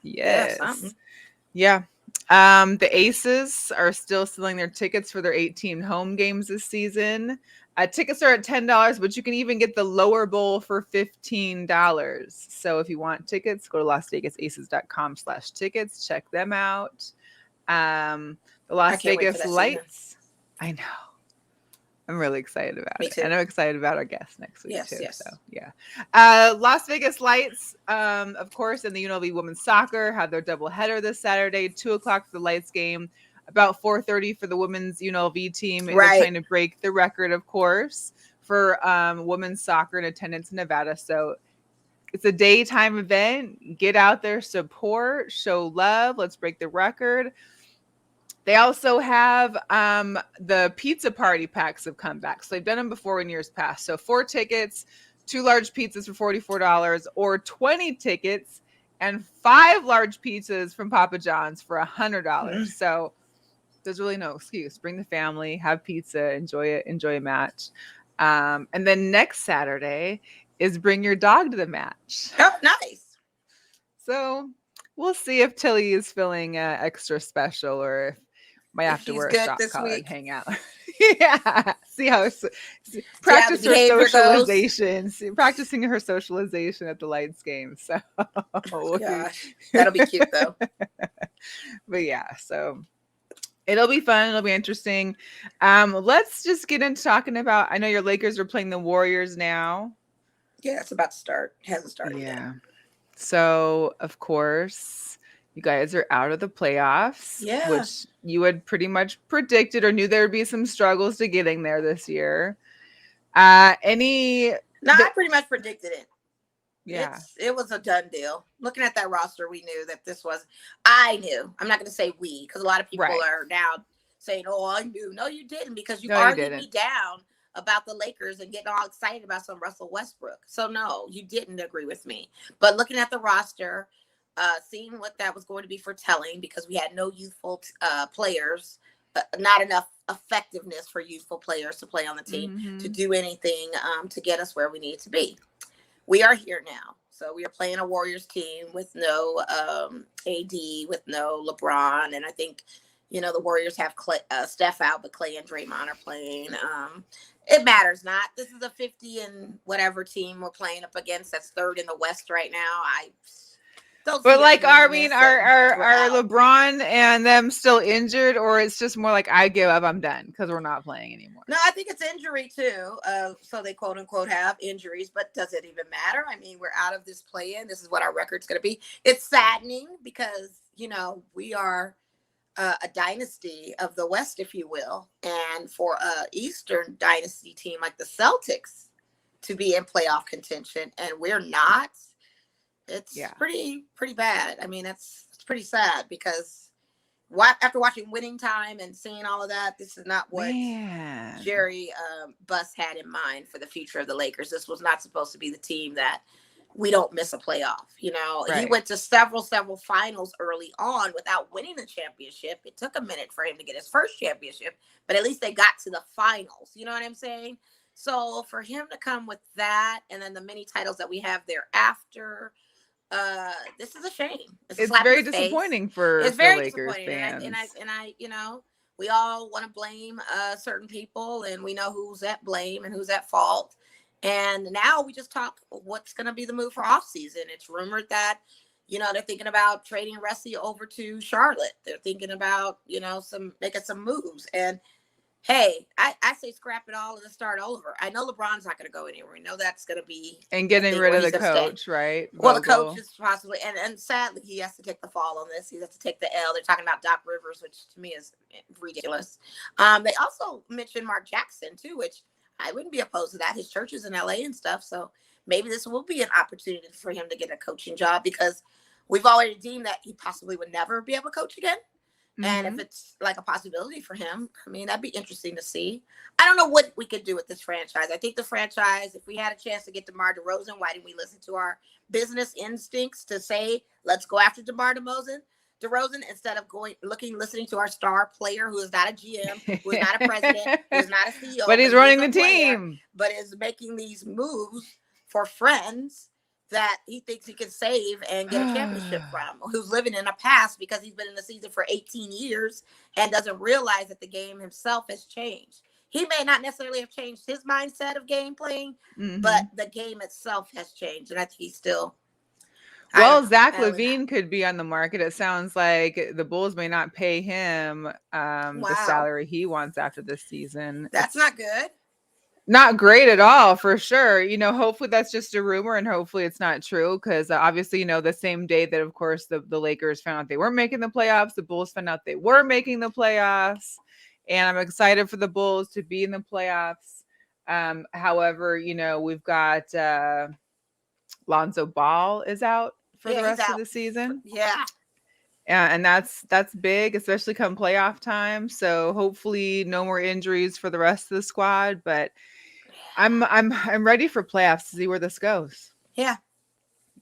Speaker 1: Yes. Yeah. The Aces are still selling their tickets for their 18 home games this season. Tickets are at $10, but you can even get the lower bowl for $15. So if you want tickets, go to LasVegasAces.com/tickets. Check them out. The Las Vegas Lights. I know. I'm really excited about it. And I'm excited about our guest next week too.
Speaker 2: Yes.
Speaker 1: So yeah. Las Vegas Lights, of course, and the UNLV women's soccer have their doubleheader this Saturday, 2:00 for the Lights game, about 4:30 for the women's UNLV team. And they're trying to break the record, of course, for women's soccer in attendance in Nevada. So it's a daytime event. Get out there, support, show love. Let's break the record. They also have the pizza party packs have come back. So they've done them before in years past. So 4 tickets, 2 large pizzas for $44, or 20 tickets and 5 large pizzas from Papa John's for $100. So there's really no excuse. Bring the family, have pizza, enjoy it, enjoy a match. And then next Saturday is bring your dog to the match.
Speaker 2: Oh, nice.
Speaker 1: So we'll see if Tilly is feeling extra special, or if might have to wear a sock collar and hang out. Yeah. See how practice her socialization. Practicing her socialization at the Lights game. So
Speaker 2: gosh, that'll be cute though.
Speaker 1: But yeah, so it'll be fun. It'll be interesting. Let's just get into talking about, I know your Lakers are playing the Warriors now.
Speaker 2: Yeah, it's about to start. It hasn't started yet.
Speaker 1: So of course, you guys are out of the playoffs, which you had pretty much predicted or knew there would be some struggles to getting there this year. I
Speaker 2: pretty much predicted it.
Speaker 1: Yeah.
Speaker 2: It was a done deal. Looking at that roster, we knew that I knew. I'm not going to say we, because a lot of people are now saying, oh, I knew. No, you didn't, because you argued me down about the Lakers and getting all excited about some Russell Westbrook. So no, you didn't agree with me. But looking at the roster, seeing what that was going to be for telling, because we had no youthful players, not enough effectiveness for youthful players to play on the team to do anything to get us where we need to be. We are here now. So we are playing a Warriors team with no AD, with no LeBron. And I think, the Warriors have Steph out, but Clay and Draymond are playing. It matters not. This is a 50 and whatever team we're playing up against that's third in the West right now. But
Speaker 1: are LeBron and them still injured, or it's just more like I give up, I'm done because we're not playing anymore?
Speaker 2: No, I think it's injury too. So they quote unquote have injuries, but does it even matter? I mean, we're out of this play-in. This is what our record's going to be. It's saddening because we are a dynasty of the West, if you will, and for a Eastern dynasty team like the Celtics to be in playoff contention and we're not. It's pretty bad. I mean, it's pretty sad because after watching Winning Time and seeing all of that, this is not what Jerry Buss had in mind for the future of the Lakers. This was not supposed to be the team that we don't miss a playoff. He went to several finals early on without winning the championship. It took a minute for him to get his first championship, but at least they got to the finals. You know what I'm saying? So for him to come with that and then the many titles that we have thereafter, this is a shame.
Speaker 1: It's very disappointing for Lakers fans.
Speaker 2: And I we all want to blame certain people, and we know who's at blame and who's at fault. And now we just talk what's going to be the move for offseason. It's rumored that, they're thinking about trading Russie over to Charlotte. They're thinking about, making some moves. And Hey, I say scrap it all and start over. I know LeBron's not going to go anywhere. We know that's going to be
Speaker 1: and getting rid of the coach, right?
Speaker 2: Well, the coach is possibly, and sadly, he has to take the fall on this. He has to take the L. They're talking about Doc Rivers, which to me is ridiculous. They also mentioned Mark Jackson too, which I wouldn't be opposed to that. His church is in LA and stuff, so maybe this will be an opportunity for him to get a coaching job because we've already deemed that he possibly would never be able to coach again. And if it's like a possibility for him, I mean, that'd be interesting to see. I don't know what we could do with this franchise. I think the franchise, if we had a chance to get DeMar DeRozan, why didn't we listen to our business instincts to say, let's go after DeMar DeRozan instead of listening to our star player who is not a GM, who is not a president, who is not a CEO.
Speaker 1: But he's running the team.
Speaker 2: But is making these moves for friends that he thinks he can save and get a championship from, who's living in a past because he's been in the season for 18 years and doesn't realize that the game himself has changed. He may not necessarily have changed his mindset of game playing, but the game itself has changed. And I think he's still...
Speaker 1: Well, Zach LaVine could be on the market. It sounds like the Bulls may not pay him the salary he wants after this season.
Speaker 2: That's not good.
Speaker 1: Not great at all, for sure. You know, hopefully that's just a rumor and hopefully it's not true because obviously, you know, the same day that, of course, the Lakers found out they weren't making the playoffs, the Bulls found out they were making the playoffs. And I'm excited for the Bulls to be in the playoffs. However, you know, we've got Lonzo Ball is out for the rest of the season.
Speaker 2: Yeah.
Speaker 1: And that's big, especially come playoff time. So hopefully no more injuries for the rest of the squad. But I'm ready for playoffs to see where this goes.
Speaker 2: Yeah.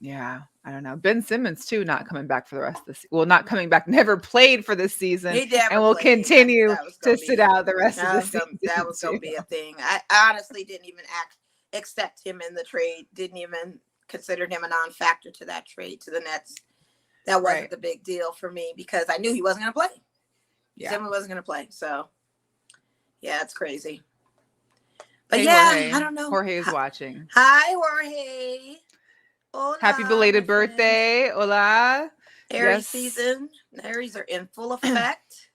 Speaker 1: Yeah. I don't know. Ben Simmons too, not coming back for the rest of the season. Well, not coming back, never played for this season. And will continue to sit out the rest of the season.
Speaker 2: That was going to be a thing. I honestly didn't even accept him in the trade. Didn't even consider him a non-factor to that trade to the Nets. That wasn't the big deal for me because I knew he wasn't going to play. Yeah. Simmons wasn't going to play. So, yeah, it's crazy. But
Speaker 1: hey,
Speaker 2: yeah,
Speaker 1: Jorge.
Speaker 2: I don't know.
Speaker 1: Jorge's watching.
Speaker 2: Hi, Jorge. Hola,
Speaker 1: happy belated birthday. Hola.
Speaker 2: Aries season. Aries are in full effect.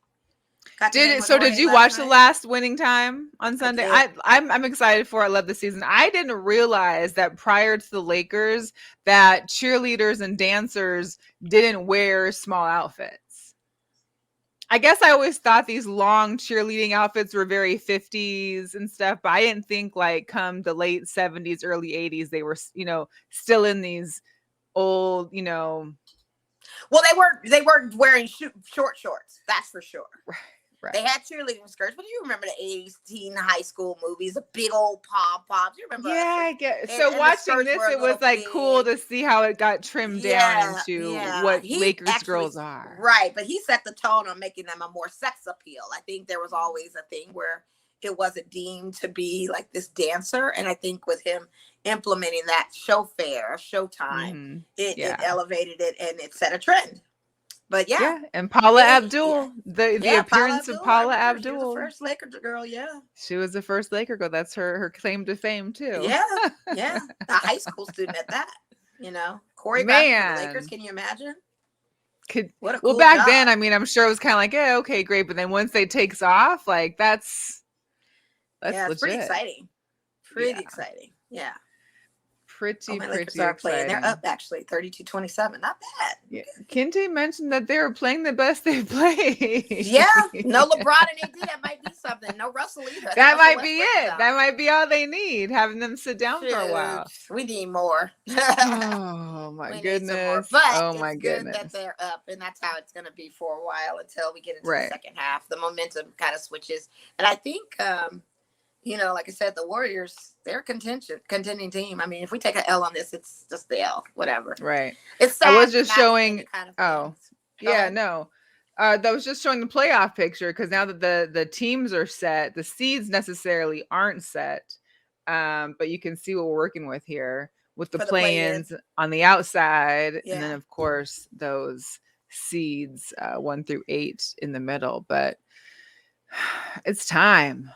Speaker 1: Did you watch the last winning time on Sunday? I'm excited for it. I love the season. I didn't realize that prior to the Lakers that cheerleaders and dancers didn't wear small outfits. I guess I always thought these long cheerleading outfits were very 50s and stuff, but I didn't think like come the late 70s, early 80s, they were, you know, still in these old, you know.
Speaker 2: Well, they weren't wearing short shorts. That's for sure.
Speaker 1: Right.
Speaker 2: They had cheerleading skirts, but you remember the 80s teen high school movies, the big old pom-poms. You remember?
Speaker 1: Yeah, I get. So watching this, it was like cool to see how it got trimmed down into what Lakers girls are.
Speaker 2: Right, but he set the tone on making them a more sex appeal. I think there was always a thing where it wasn't deemed to be like this dancer, and I think with him implementing that showtime, it elevated it and it set a trend. But yeah,
Speaker 1: and Paula Abdul, the appearance of Paula Abdul,
Speaker 2: she was the first Laker girl.
Speaker 1: She was the first Laker girl. That's her claim to fame too.
Speaker 2: Yeah, a high school student at that. You know, choreographed for the Lakers. Can you imagine? What a cool
Speaker 1: back
Speaker 2: job.
Speaker 1: then, I mean, I'm sure it was kind of like, okay, great. But then once they takes off, like that's
Speaker 2: it's pretty exciting. Pretty exciting. Yeah.
Speaker 1: Pretty
Speaker 2: exciting. They're up actually 32-27. Not bad.
Speaker 1: Yeah. Kente mentioned that they were playing the best they've played.
Speaker 2: Yeah. No LeBron and AD. That might be something. No Russell either.
Speaker 1: That might be it. That might be all they need. Having them sit down for a while.
Speaker 2: We need more.
Speaker 1: Oh my goodness.
Speaker 2: But
Speaker 1: oh my goodness.
Speaker 2: Good that they're up, and that's how it's going to be for a while until we get into the second half. The momentum kind of switches, and I think. You know, like I said, the Warriors, they're a contending team. I mean, if we take an L on this, it's just the L, whatever.
Speaker 1: Right.
Speaker 2: It's sad.
Speaker 1: I was just showing.
Speaker 2: No.
Speaker 1: That was just showing the playoff picture because now that the teams are set, the seeds necessarily aren't set. But you can see what we're working with here with the play-ins on the outside. Yeah. And then, of course, those seeds 1 through 8 in the middle. But it's time.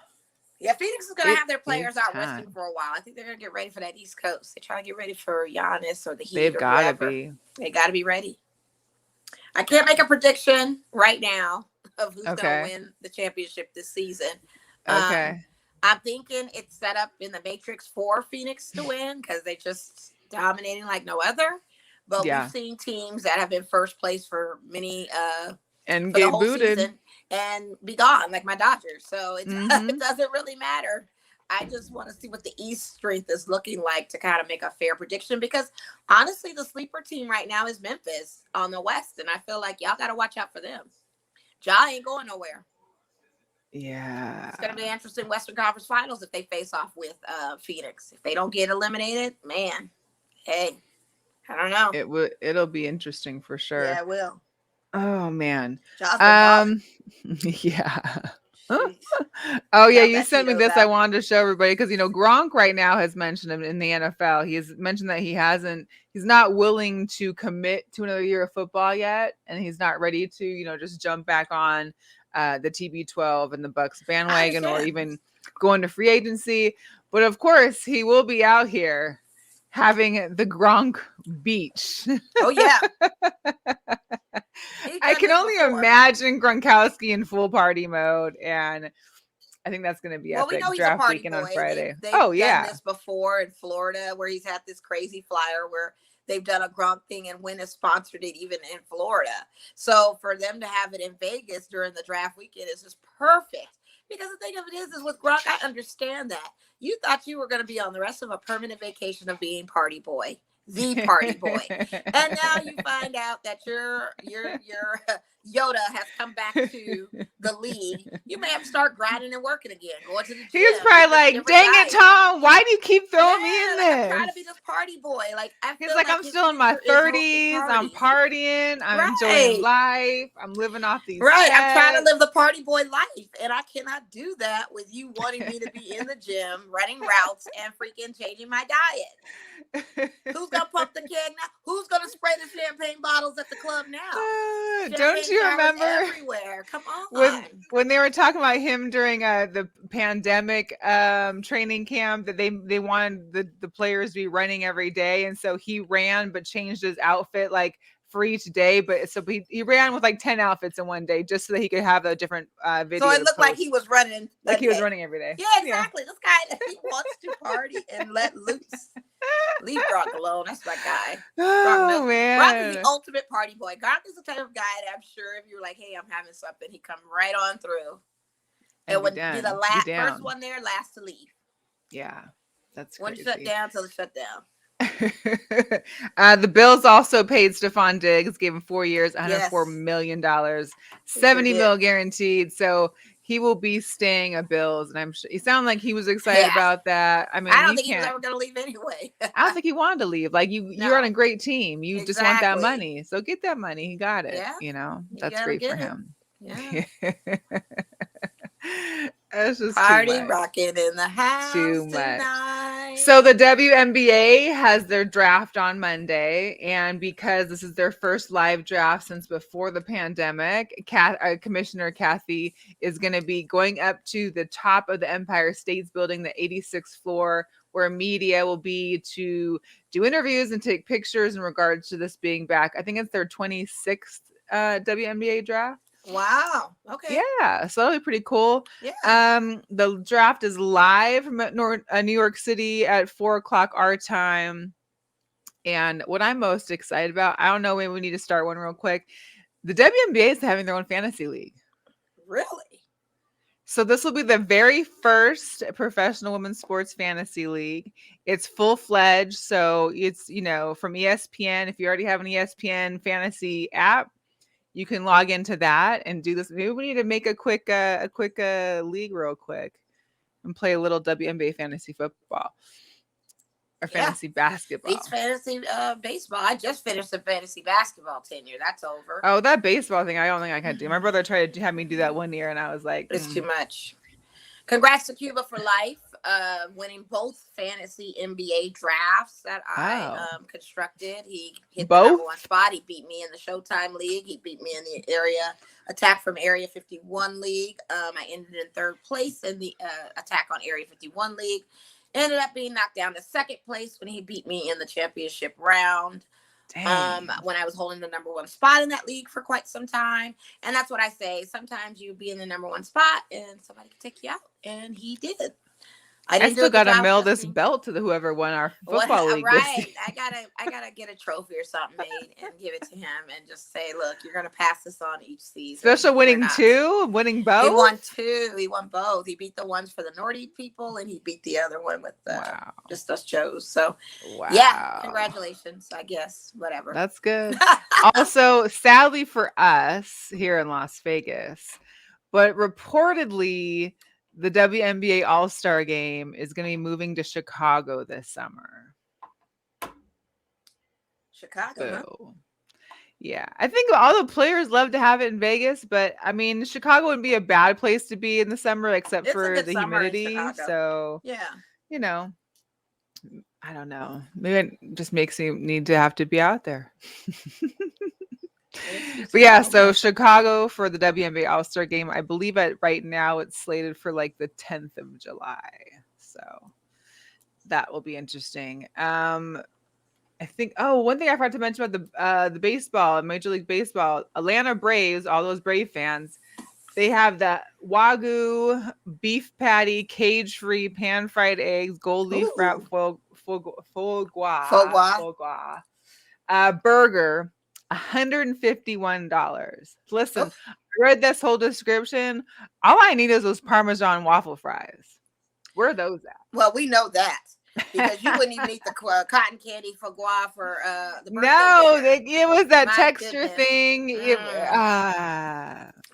Speaker 2: Yeah, Phoenix is going to have their players out resting for a while. I think they're going to get ready for that East Coast. They try to get ready for Giannis or the Heat.
Speaker 1: They've got to be.
Speaker 2: They got to be ready. I can't make a prediction right now of who's going to win the championship this season.
Speaker 1: Okay.
Speaker 2: I'm thinking it's set up in the Matrix for Phoenix to win because they just dominating like no other. But we've seen teams that have been first place for many
Speaker 1: and
Speaker 2: for the
Speaker 1: get
Speaker 2: whole
Speaker 1: booted
Speaker 2: season and be gone, like my Dodgers. So it doesn't really matter. I just want to see what the East strength is looking like to kind of make a fair prediction, because honestly, the sleeper team right now is Memphis on the West, and I feel like y'all got to watch out for them. Ja ain't going nowhere.
Speaker 1: Yeah.
Speaker 2: It's going to be an interesting Western Conference Finals if they face off with Phoenix. If they don't get eliminated, man, hey, I don't know.
Speaker 1: It'll be interesting for sure.
Speaker 2: Yeah, it will.
Speaker 1: Oh man. Yeah. Oh yeah, you sent me this. I wanted to show everybody because Gronk right now has mentioned him in the NFL. He has mentioned that he's not willing to commit to another year of football yet, and he's not ready to just jump back on the TB12 and the Bucks bandwagon or even going to free agency. But of course, he will be out here having the Gronk Beach.
Speaker 2: Oh yeah.
Speaker 1: I can only imagine Gronkowski in full party mode, and I think that's going to be epic.
Speaker 2: We know he's
Speaker 1: draft
Speaker 2: a party
Speaker 1: weekend
Speaker 2: boy.
Speaker 1: On Friday.
Speaker 2: They've done this before in Florida, where he's had this crazy flyer where they've done a Gronk thing, and Wynn has sponsored it even in Florida. So for them to have it in Vegas during the draft weekend is just perfect. Because the thing of it is with Gronk, I understand that. You thought you were going to be on the rest of a permanent vacation of being party boy. The party boy. And now you find out that your Yoda has come back to the league. You may have to start grinding and working again, going to the gym.
Speaker 1: He was probably like, dang it, Tom, why do you keep throwing me in this?
Speaker 2: I'm trying to be this party boy.
Speaker 1: He's like, I'm still in my 30s. I'm partying. I'm enjoying life. I'm living off these checks.
Speaker 2: I'm trying to live the party boy life. And I cannot do that with you wanting me to be in the gym, running routes, and freaking changing my diet. Who's gonna pump the keg now? Who's gonna spray the champagne bottles at the club now?
Speaker 1: Don't you remember
Speaker 2: everywhere? Come on.
Speaker 1: When they were talking about him during the pandemic training camp, that they wanted the players to be running every day, and so he ran but changed his outfit like for each day. But so he ran with like 10 outfits in one day just so that he could have a different video.
Speaker 2: So it looked like he was running.
Speaker 1: Like he was running every day.
Speaker 2: Yeah, exactly. This guy, he wants to party and let loose. Leave Gronk alone. That's my guy.
Speaker 1: Oh, man.
Speaker 2: Gronk is the ultimate party boy. Gronk is the type of guy that I'm sure if you were like, hey, I'm having something, he'd come right on through. And would be the first one there, last to leave.
Speaker 1: Yeah. That's
Speaker 2: one
Speaker 1: crazy.
Speaker 2: shut down till the shut down.
Speaker 1: The Bills also paid Stephon Diggs, gave him 4 years, $104 million, $70 million guaranteed. So he will be staying a Bills, and I'm sure he sounded like he was excited about that. I mean,
Speaker 2: I don't think he was ever going to leave anyway.
Speaker 1: I don't think he wanted to leave. Like you're on a great team. You just want that money, so get that money. He got it.
Speaker 2: Yeah.
Speaker 1: That's great for him.
Speaker 2: Yeah.
Speaker 1: It's just
Speaker 2: party rocking in the house
Speaker 1: too much.
Speaker 2: Tonight.
Speaker 1: So the WNBA has their draft on Monday, and because this is their first live draft since before the pandemic, Commissioner Kathy is going to be going up to the top of the Empire States Building, the 86th floor, where media will be to do interviews and take pictures in regards to this being back. I think it's their 26th WNBA draft.
Speaker 2: Wow. Okay.
Speaker 1: Yeah, so that'll be pretty cool.
Speaker 2: Yeah.
Speaker 1: The draft is live from New York City at 4:00 our time. And what I'm most excited about, I don't know, maybe we need to start one real quick. The WNBA is having their own fantasy league.
Speaker 2: Really?
Speaker 1: So this will be the very first professional women's sports fantasy league. It's full-fledged. So it's, from ESPN. If you already have an ESPN fantasy app, you can log into that and do this. Maybe we need to make a quick league real quick and play a little WNBA fantasy football or fantasy basketball.
Speaker 2: It's fantasy baseball. I just finished the fantasy basketball tenure. That's over.
Speaker 1: Oh, that baseball thing, I don't think I can do. My brother tried to have me do that one year, and I was like,
Speaker 2: it's too much. Congrats to Cuba for life, winning both fantasy NBA drafts that I constructed. He hit the number one spot. He beat me in the Showtime League. He beat me in the attack from Area 51 League. I ended in third place in the attack on Area 51 League. Ended up being knocked down to second place when he beat me in the championship round. When I was holding the number 1 spot in that league for quite some time. And that's what I say. Sometimes you be in the number 1 spot and somebody can take you out. And he did.
Speaker 1: I still gotta mail this belt to whoever won our football league.
Speaker 2: Right. I gotta get a trophy or something made and give it to him and just say, look, you're gonna pass this on each season.
Speaker 1: Special winning both?
Speaker 2: He won 2. He won both. He beat the ones for the Nordic people and he beat the other one with just us Joes. So yeah, congratulations, I guess. Whatever.
Speaker 1: That's good. Also, sadly for us here in Las Vegas, but reportedly the WNBA All-Star Game is going to be moving to Chicago this summer.
Speaker 2: Chicago,
Speaker 1: so, yeah. I think all the players love to have it in Vegas, but I mean, Chicago wouldn't be a bad place to be in the summer, except for the humidity. So,
Speaker 2: yeah,
Speaker 1: you know, I don't know. Maybe it just makes me need to have to be out there. But yeah, so Chicago for the WNBA All-Star Game. I believe right now it's slated for like the 10th of July. So that will be interesting. I think one thing I forgot to mention about the baseball, Major League Baseball, Atlanta Braves, all those Brave fans, they have the Wagyu beef patty, cage-free, pan-fried eggs, gold leaf wrap foie gras burger. $151. Listen, I read this whole description. All I need is those Parmesan waffle fries. Where are those at?
Speaker 2: Well, we know that because you wouldn't even eat the cotton candy foie gras for the birthday.
Speaker 1: No, it was that texture thing.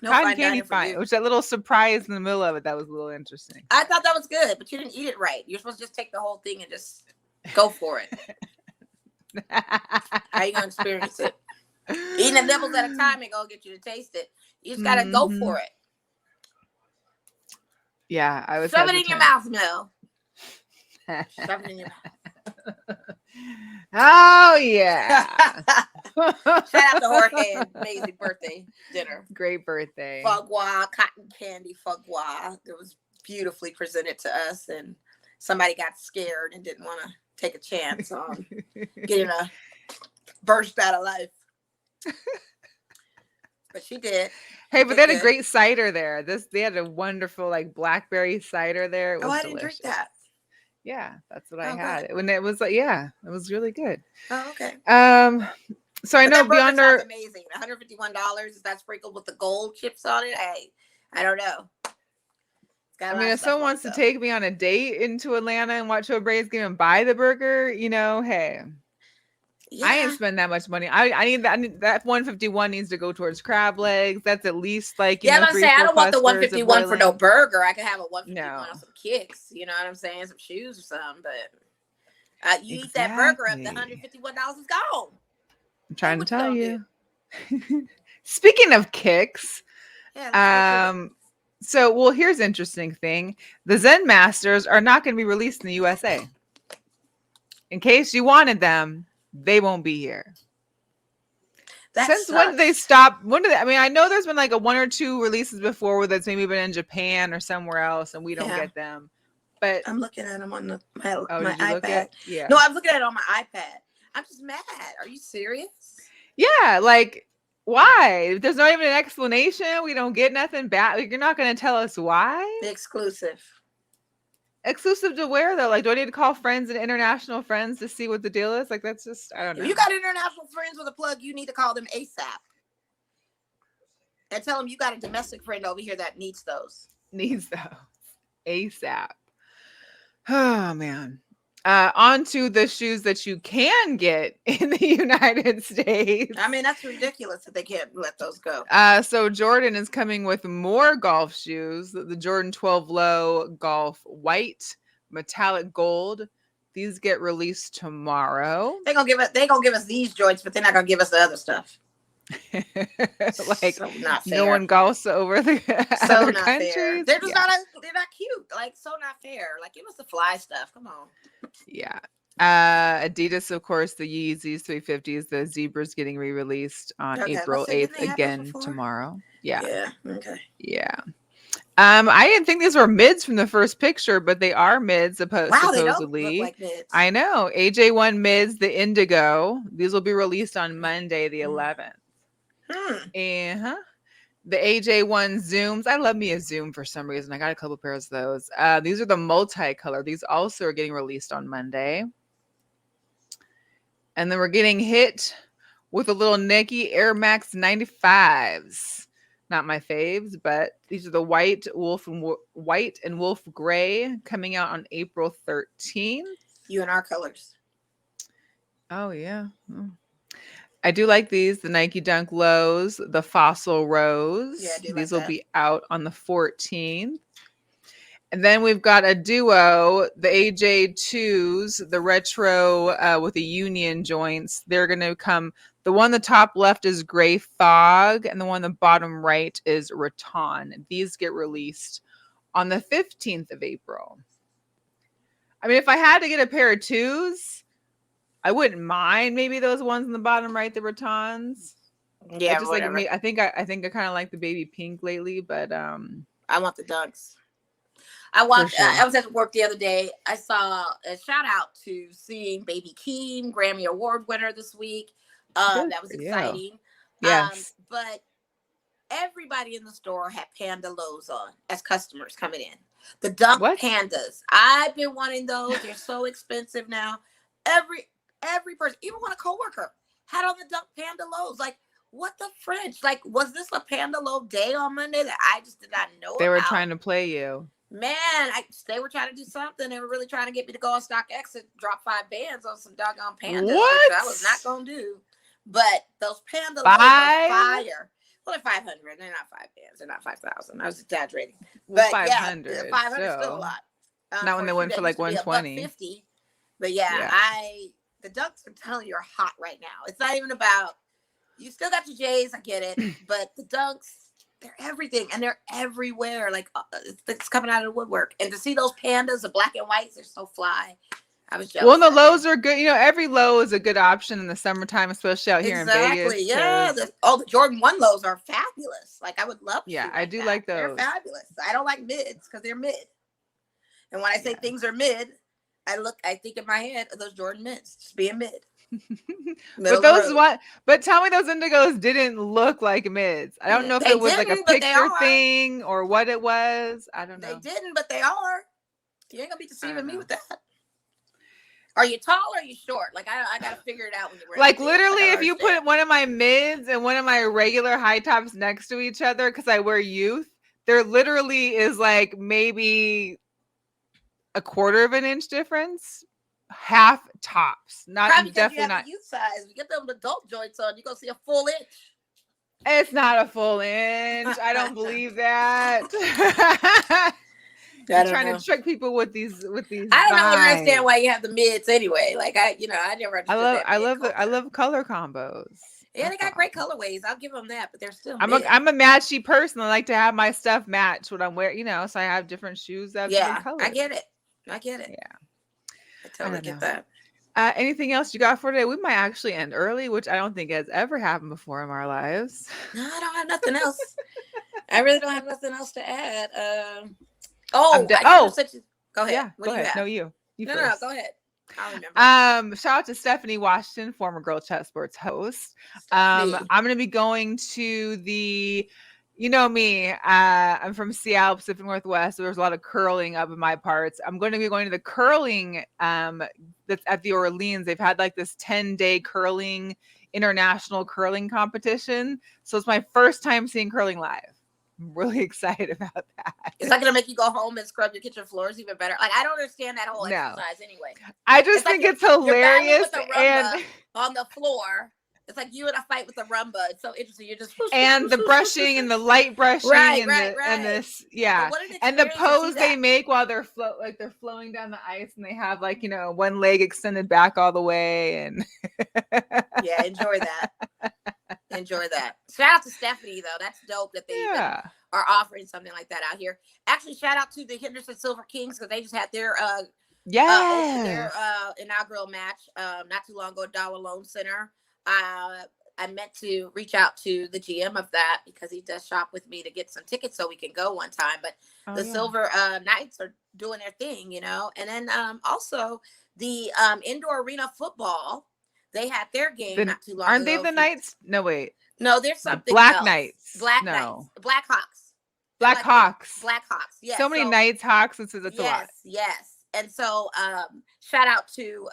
Speaker 1: Cotton candy fine. It was that little surprise in the middle of it that was a little interesting.
Speaker 2: I thought that was good, but you didn't eat it right. You're supposed to just take the whole thing and just go for it. How you gonna experience it? Eating the nibbles at a time ain't gonna get you to taste it. You just gotta go for it.
Speaker 1: Yeah, I was.
Speaker 2: Shove it in your mouth, Mel. Shove it in your mouth.
Speaker 1: Oh yeah.
Speaker 2: Shout out to Jorge and amazing birthday dinner.
Speaker 1: Great birthday.
Speaker 2: Foie gras, cotton candy foie gras. It was beautifully presented to us, and somebody got scared and didn't want to take a chance on getting a burst out of life. But she did.
Speaker 1: Hey, but they had a great cider there. They had a wonderful like blackberry cider there. It was
Speaker 2: I didn't drink that.
Speaker 1: Yeah, that's what I had. Good. When it was like, it was really good.
Speaker 2: Oh, okay.
Speaker 1: So I know beyond our
Speaker 2: amazing. $151. Is that sprinkled with the gold chips on it? I don't know.
Speaker 1: I mean, if someone wants to take me on a date into Atlanta and watch a Braves game and buy the burger, hey. Yeah. I ain't spend that much money. I need that 151 needs to go towards crab legs. That's at least like
Speaker 2: I'm gonna say I don't want the 151 for no burger. I could have a 151 on some kicks. You know what I'm saying? Some shoes or something. But you eat that burger up, the $151 is gone.
Speaker 1: I'm trying to tell you. Speaking of kicks, so here's the interesting thing: the Zen Masters are not going to be released in the USA. In case you wanted them. They won't be here. When did they stop? I mean, I know there's been like a 1 or 2 releases before that's maybe been in Japan or somewhere else, and we don't get them. But
Speaker 2: I'm looking at them on my iPad. No, I'm looking at it on my iPad. I'm just mad. Are you serious?
Speaker 1: Yeah, like why? There's not even an explanation. We don't get nothing back. Like, you're not going to tell us why?
Speaker 2: The exclusive.
Speaker 1: Exclusive to where though? Like, do I need to call friends and international friends to see what the deal is? Like, that's just I don't know.
Speaker 2: If you got international friends with a plug, you need to call them ASAP and tell them you got a domestic friend over here that needs those.
Speaker 1: ASAP. Oh man. On to the shoes that you can get in the United States.
Speaker 2: I mean, that's ridiculous that they can't let those go.
Speaker 1: So Jordan is coming with more golf shoes. The Jordan 12 Low Golf White Metallic Gold. These get released tomorrow.
Speaker 2: They're gonna give us these joints, but they're not gonna give us the other stuff.
Speaker 1: Like
Speaker 2: so not fair.
Speaker 1: No one golfs over the other countries.
Speaker 2: Fair. They're just they're not cute. Like so not fair. Like give us the fly stuff. Come on.
Speaker 1: Yeah. Adidas, of course, the Yeezys 350s, the Zebras getting re-released on April 8th again tomorrow. Yeah.
Speaker 2: Okay.
Speaker 1: Yeah. I didn't think these were mids from the first picture, but they are mids
Speaker 2: Wow,
Speaker 1: supposedly.
Speaker 2: they don't look like mids.
Speaker 1: I know. AJ1 mids, the indigo. These will be released on Monday, the 11th. Uh-huh. The AJ1 zooms. I love me a zoom for some reason. I got a couple pairs of those. These are the multicolor. These also are getting released on Monday. And then we're getting hit with a little Nike Air Max 95s. Not my faves, but these are the white and wolf gray coming out on April 13th.
Speaker 2: UNR colors.
Speaker 1: Oh yeah. I do like these, the Nike Dunk Lows, the Fossil Rose.
Speaker 2: Yeah, I do
Speaker 1: these
Speaker 2: like
Speaker 1: will
Speaker 2: that.
Speaker 1: be out on the 14th. And then we've got a duo, the AJ2s, the retro with the union joints. They're going to come. The one on the top left is Gray Fog, and the one on the bottom right is Raton. These get released on the 15th of April. I mean, if I had to get a pair of twos, I wouldn't mind maybe those ones in the bottom right, the Ratons.
Speaker 2: Yeah,
Speaker 1: I just
Speaker 2: whatever.
Speaker 1: I think I kind of like the baby pink lately, but
Speaker 2: I want the dunks. I was at work the other day. I saw a shout out to seeing Baby Keem, Grammy Award winner this week. That was exciting.
Speaker 1: Yes.
Speaker 2: But everybody in the store had Panda Lows on as customers coming in. The Dunk Pandas. I've been wanting those. They're so expensive now. Every person, even one a coworker, had on the Dunk Panda Lows. Like, what the French? Like, was this a Panda Low day on Monday that I just did not know about?
Speaker 1: They were trying to play you.
Speaker 2: Man, they were trying to do something. They were really trying to get me to go on StockX and drop 5 bands on some doggone pandas.
Speaker 1: What?
Speaker 2: Which I was not going to do. But those panda lows are fire. Well, they're 500. They're not 5 bands. They're not 5,000. I was exaggerating.
Speaker 1: Well, 500.
Speaker 2: Yeah, 500 is still a lot.
Speaker 1: Not when they went for like 120.
Speaker 2: $150. But yeah, the Dunks, I'm telling you, are hot right now. It's not even about, you still got your J's, I get it. But the Dunks, they're everything, and they're everywhere. Like, it's coming out of the woodwork. And to see those pandas, the black and whites, they're so fly. I was jealous.
Speaker 1: Well, the lows are good. You know, every low is a good option in the summertime, especially out here in Vegas.
Speaker 2: Exactly. Yeah. The Jordan 1 lows are fabulous. Like, I would love to.
Speaker 1: Yeah, I do like those.
Speaker 2: They're fabulous. I don't like mids because they're mid. And when I say things are mid, I think in my head of those Jordan mids, just being mid.
Speaker 1: But tell me those indigos didn't look like mids. I don't know if it was like a picture thing or what it was. I don't know.
Speaker 2: They didn't, but they are. You ain't gonna be deceiving me with that. Are you tall or are you short? Like, I gotta figure it out when you're
Speaker 1: like literally if you put one of my mids and one of my regular high tops next to each other, because I wear youth, there literally is like maybe a quarter of an inch difference. Half tops, not
Speaker 2: probably
Speaker 1: definitely
Speaker 2: you have
Speaker 1: not
Speaker 2: youth size. You get them adult joints on, you're gonna see a full inch.
Speaker 1: It's not a full inch. I don't believe that. You're trying to trick people with these.
Speaker 2: I don't understand why you have the mids anyway. Like I never understood.
Speaker 1: I love color combos.
Speaker 2: Yeah, they got great colorways. I'll give them that, but they're still.
Speaker 1: I'm a matchy person. I like to have my stuff match what I'm wearing. You know, so I have different shoes that have different colors.
Speaker 2: I get it. Yeah. I totally get that.
Speaker 1: Anything else you got for today? We might actually end early, which I don't think has ever happened before in our lives.
Speaker 2: No, I don't have nothing else. I really don't have nothing else to add. Go ahead.
Speaker 1: Yeah, go ahead. No, you
Speaker 2: no,
Speaker 1: first.
Speaker 2: Go ahead. I'll remember.
Speaker 1: Shout out to Stephanie Washington, former Girl Chat Sports host. I'm going to be going to the. You know me, I'm from Seattle, Pacific Northwest, so there's a lot of curling up in my parts. I'm going to be going to the curling that's at the Orleans. They've had like this 10-day international curling competition. So it's my first time seeing curling live. I'm really excited about that.
Speaker 2: Is that going to make you go home and scrub your kitchen floors even better? Like, I don't understand that whole exercise anyway.
Speaker 1: I just think it's hilarious.
Speaker 2: And on the floor. It's like you in a fight with the Wnba. It's so interesting. You're just
Speaker 1: and the brushing and the light brushing and this, and the pose they make while they're flowing down the ice and they have like one leg extended back all the way and
Speaker 2: yeah, enjoy that. Shout out to Stephanie though. That's dope that they are offering something like that out here. Actually, shout out to the Henderson Silver Kings because they just had their inaugural match not too long ago at Dollar Loan Center. I meant to reach out to the GM of that because he does shop with me to get some tickets so we can go one time. But the Silver Knights are doing their thing, you know. And then also the indoor arena football, they had their game not too long ago.
Speaker 1: Aren't they the Knights? No, wait.
Speaker 2: No, there's something
Speaker 1: Black
Speaker 2: else.
Speaker 1: Knights.
Speaker 2: Black
Speaker 1: no.
Speaker 2: Knights. Black Hawks.
Speaker 1: Black Hawks.
Speaker 2: Black Hawks. Yes.
Speaker 1: So many Knights, Hawks. It's a lot.
Speaker 2: Yes. And so shout out to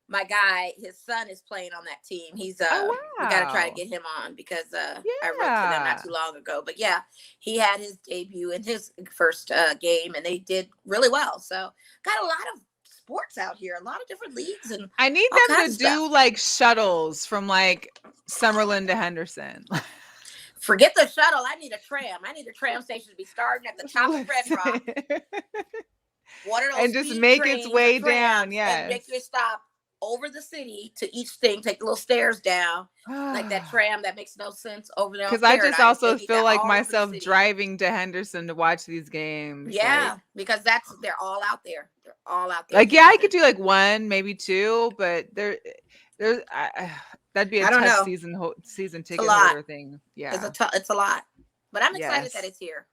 Speaker 2: my guy. His son is playing on that team. He's we got to try to get him on because I wrote for them not too long ago. But yeah, he had his debut in his first game, and they did really well. So got a lot of sports out here, a lot of different leagues, and
Speaker 1: I need them to do like shuttles from like Summerlin to Henderson.
Speaker 2: Forget the shuttle. I need a tram. I need a tram station to be starting at the top of Red Rock.
Speaker 1: And just make its way down.
Speaker 2: And make your stop over the city to each thing. Take the little stairs down, like that tram that makes no sense over there.
Speaker 1: Because I just also feel like myself driving to Henderson to watch these games.
Speaker 2: Yeah, because they're all out there. They're all out there.
Speaker 1: Like, yeah, I could do like one, maybe two, but there's that'd be a tough season ticket holder thing. Yeah,
Speaker 2: it's a lot, but I'm excited that it's here.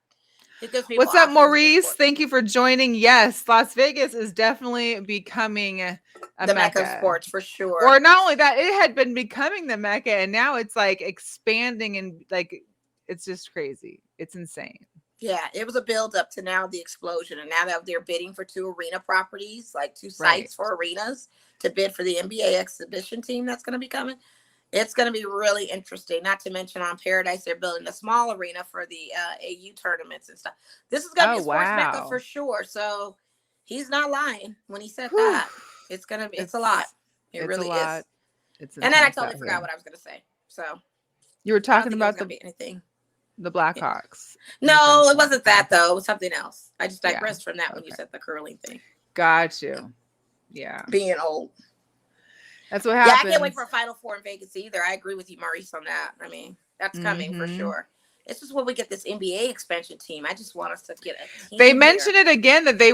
Speaker 1: What's up, Maurice? Thank you for joining. Yes, Las Vegas is definitely becoming the Mecca
Speaker 2: of sports for sure.
Speaker 1: Or not only that, it had been becoming the Mecca, and now it's like expanding, and like it's just crazy. It's insane.
Speaker 2: Yeah, it was a build up to now the explosion, and now that they're bidding for 2 arena properties, like 2 sites for arenas to bid for the NBA exhibition team that's going to be coming. It's going to be really interesting. Not to mention on Paradise, they're building a small arena for the AU tournaments and stuff. This is going to be a sports mecca for sure. So he's not lying when he said that. It's a lot. It really is. And then I totally forgot what I was going to say. So
Speaker 1: you were talking about the Blackhawks.
Speaker 2: No, it wasn't that though. It was something else. I just digressed from that when you said the curling thing.
Speaker 1: Got you. Yeah.
Speaker 2: Being old.
Speaker 1: That's what happens.
Speaker 2: Yeah, I can't wait for a Final Four in Vegas either. I agree with you, Maurice, on that. I mean, that's coming for sure. It's just when we get this NBA expansion team. I just want us to get a team.
Speaker 1: They mentioned it again that they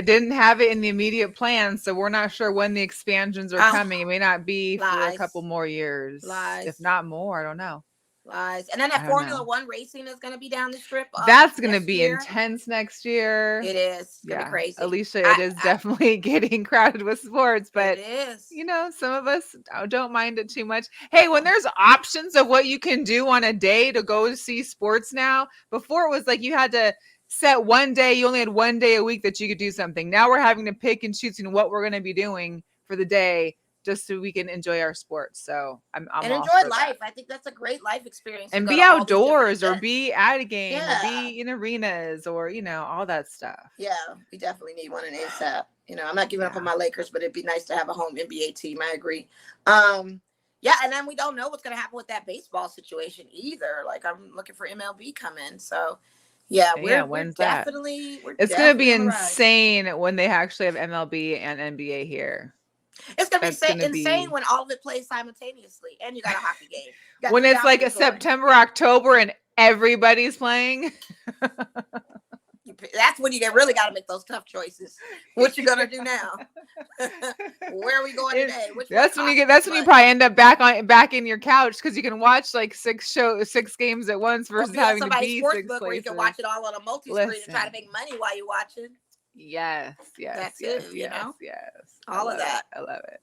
Speaker 1: didn't have it in the immediate plan, so we're not sure when the expansions are coming. It may not be for a couple more years, if not more. I don't know.
Speaker 2: Lies. And then that Formula One racing is going to be down the strip.
Speaker 1: That's going to be intense next year.
Speaker 2: It is. It's going to be crazy.
Speaker 1: Alicia, it is definitely getting crowded with sports, but
Speaker 2: it is.
Speaker 1: You know, some of us don't mind it too much. Hey, when there's options of what you can do on a day to go see sports now, before it was like you had to set one day, you only had one day a week that you could do something. Now we're having to pick and choose what we're going to be doing for the day, just so we can enjoy our sports. So I'm
Speaker 2: and enjoy life. I think that's a great life experience.
Speaker 1: And be outdoors or be at a game or be in arenas or, you know, all that stuff.
Speaker 2: Yeah, we definitely need one in ASAP. You know, I'm not giving up on my Lakers, but it'd be nice to have a home NBA team. I agree. Yeah, and then we don't know what's going to happen with that baseball situation either. Like, I'm looking for MLB come in. So,
Speaker 1: when's that? It's going to be insane when they actually have MLB and NBA here.
Speaker 2: It's going to be insane when all of it plays simultaneously and you got a hockey game.
Speaker 1: When it's like a September, October and everybody's playing.
Speaker 2: That's when you really got to make those tough choices. What you going to do now? Where are we going today?
Speaker 1: That's when you probably end up back in your couch because you can watch like 6 games at once versus having to be 6 places.
Speaker 2: Where you can watch it all on a multi-screen and try to make money while you're watching.
Speaker 1: Yes.
Speaker 2: All of that.
Speaker 1: I love it.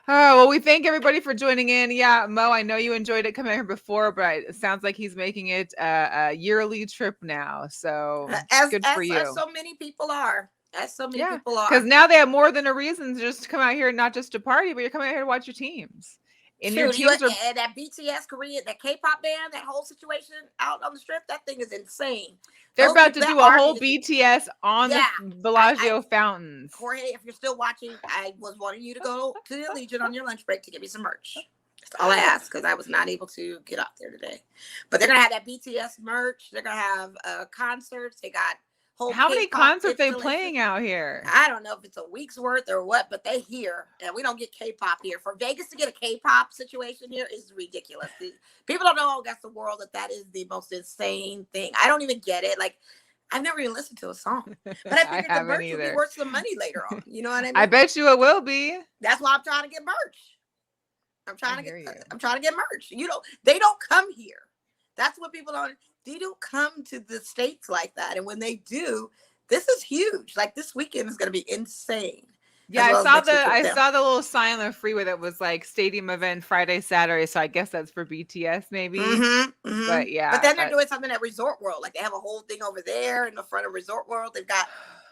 Speaker 1: Oh, well, we thank everybody for joining in. Yeah, Mo, I know you enjoyed it coming here before, but it sounds like he's making it a yearly trip now. So good for you.
Speaker 2: As so many people are.
Speaker 1: Because now they have more than a reason to just come out here, not just to party, but you're coming out here to watch your teams. And your teams
Speaker 2: and that BTS Korea, that K-pop band, that whole situation out on the strip, that thing is insane.
Speaker 1: They're about to do a whole BTS on the Bellagio fountains.
Speaker 2: Jorge, if you're still watching, I was wanting you to go to the Legion on your lunch break to get me some merch. That's all I asked because I was not able to get out there today. But they're going to have that BTS merch. They're going to have concerts. They got
Speaker 1: how many concerts they playing out here?
Speaker 2: I don't know if it's a week's worth or what, but they here, and we don't get K-pop here. For Vegas to get a K-pop situation here is ridiculous. People don't know against the world that is the most insane thing. I don't even get it. Like, I've never even listened to a song, but I figured the merch would be worth some money later on. You know what I mean?
Speaker 1: I bet you it will be.
Speaker 2: That's why I'm trying to get merch. I'm trying to get merch. They don't come here. That's what people don't. They don't come to the States like that. And when they do, this is huge. Like this weekend is going to be insane.
Speaker 1: Yeah, I saw the little sign on the freeway that was like stadium event Friday, Saturday. So I guess that's for BTS maybe. But yeah.
Speaker 2: But then they're doing something at Resort World. Like they have a whole thing over there in the front of Resort World. They've got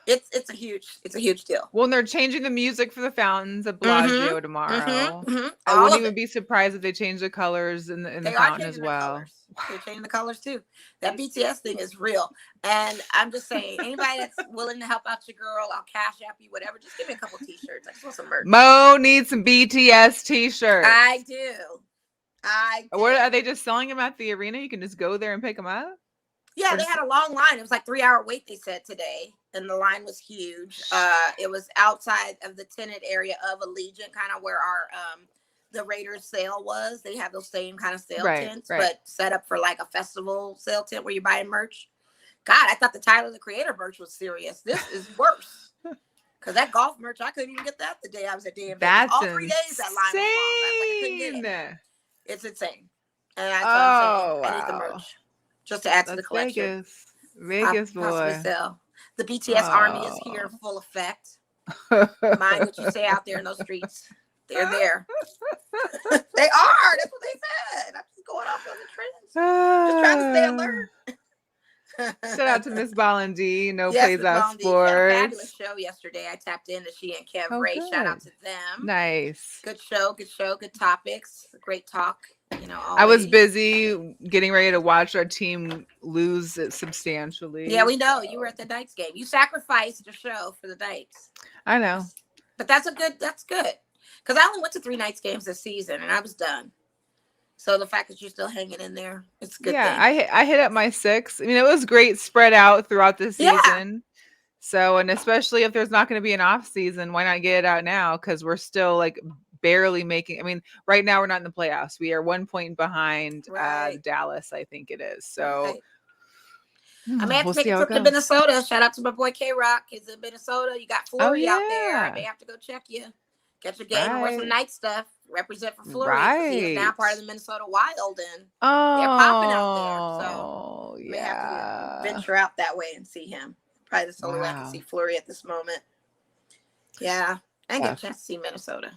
Speaker 2: it's a huge deal.
Speaker 1: Well, and they're changing the music for the fountains at Bellagio tomorrow. I wouldn't even be surprised if they change the colors in the fountain as well.
Speaker 2: They're changing the colors too. That BTS thing is real. And I'm just saying, anybody that's willing to help out your girl, I'll cash app you, whatever. Just give me a couple t-shirts. I just want some merch.
Speaker 1: Mo needs some BTS t-shirts.
Speaker 2: I do.
Speaker 1: What are they just selling them at the arena? You can just go there and pick them up?
Speaker 2: Yeah, they had a long line. It was like 3-hour wait, they said today. And the line was huge. It was outside of the tenant area of Allegiant, kind of where our the Raiders sale was. They have those same kind of sale tents, but set up for like a festival sale tent where you're buying merch. God, I thought the Tyler the Creator merch was serious. This is worse. Because that golf merch, I couldn't even get that the day I was at DMV.
Speaker 1: That's
Speaker 2: all 3 days that line was long. I couldn't get it. It's insane. And that's what I'm saying. I need the merch. Just to add to the collection.
Speaker 1: Vegas boy.
Speaker 2: The BTS army is here in full effect. Mind what you say out there in those streets. They're there. They are. That's what they said. I'm just going off on the trends. Just trying to stay alert.
Speaker 1: Shout out to Miss Bolland. Plays Out Sports.
Speaker 2: Had a fabulous show yesterday. I tapped into she and Kev Ray.
Speaker 1: Good.
Speaker 2: Shout out to them.
Speaker 1: Nice.
Speaker 2: Good show. Good topics. Great talk.
Speaker 1: I was busy getting ready to watch our team lose it substantially.
Speaker 2: Yeah, we know. You were at the Knights game. You sacrificed your show for the Knights.
Speaker 1: I know.
Speaker 2: But that's good. Because I only went to 3 Knights games this season, and I was done. So the fact that you're still hanging in there, it's a good thing.
Speaker 1: I hit up my 6. I mean, it was great spread out throughout the season. Yeah. So, and especially if there's not going to be an off season, why not get it out now? Because we're still like barely making. I mean, right now we're not in the playoffs. We are 1 point behind Dallas, I think it is. So
Speaker 2: I may have to take a trip to Minnesota. Shout out to my boy K-Rock. He's in Minnesota. You got Flurry out there. I may have to go check you. Get your game and wear some night stuff. Represent for Flurry. He's now part of the Minnesota Wild, and they're popping out there. So may have to venture out that way and see him. Probably the only way I can see Flurry at this moment. Yeah, I didn't get a chance to see Minnesota.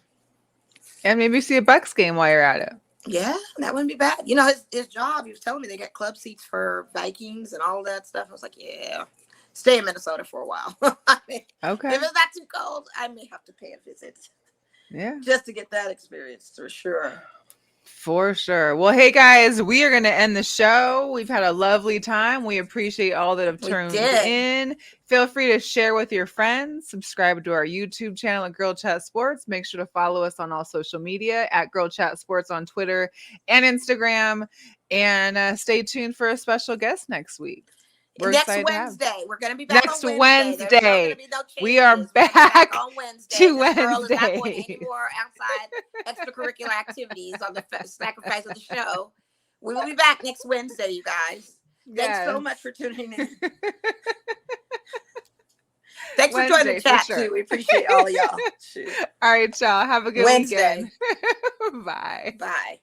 Speaker 1: And maybe see a Bucks game while you're at it.
Speaker 2: Yeah, that wouldn't be bad. His job, he was telling me they got club seats for Vikings and all that stuff. I was like, yeah, stay in Minnesota for a while. Okay. If it's not too cold, I may have to pay a visit.
Speaker 1: Yeah.
Speaker 2: Just to get that experience for sure.
Speaker 1: For sure. Well, hey guys, we are going to end the show. We've had a lovely time. We appreciate all that have tuned in. Feel free to share with your friends. Subscribe to our YouTube channel at Girl Chat Sports. Make sure to follow us on all social media at Girl Chat Sports on Twitter and Instagram. And stay tuned for a special guest next week.
Speaker 2: Next Wednesday. We're going to be back
Speaker 1: next
Speaker 2: on
Speaker 1: Wednesday.
Speaker 2: No
Speaker 1: we are back
Speaker 2: on Wednesday.
Speaker 1: to Wednesday.
Speaker 2: Girl is not going any more outside extracurricular activities on the sacrifice of the show. We will be back next Wednesday, you guys. Thanks so much for tuning in. Thanks for joining the chat, too. We appreciate all of y'all.
Speaker 1: All right, y'all. Have a good weekend. Bye.
Speaker 2: Bye.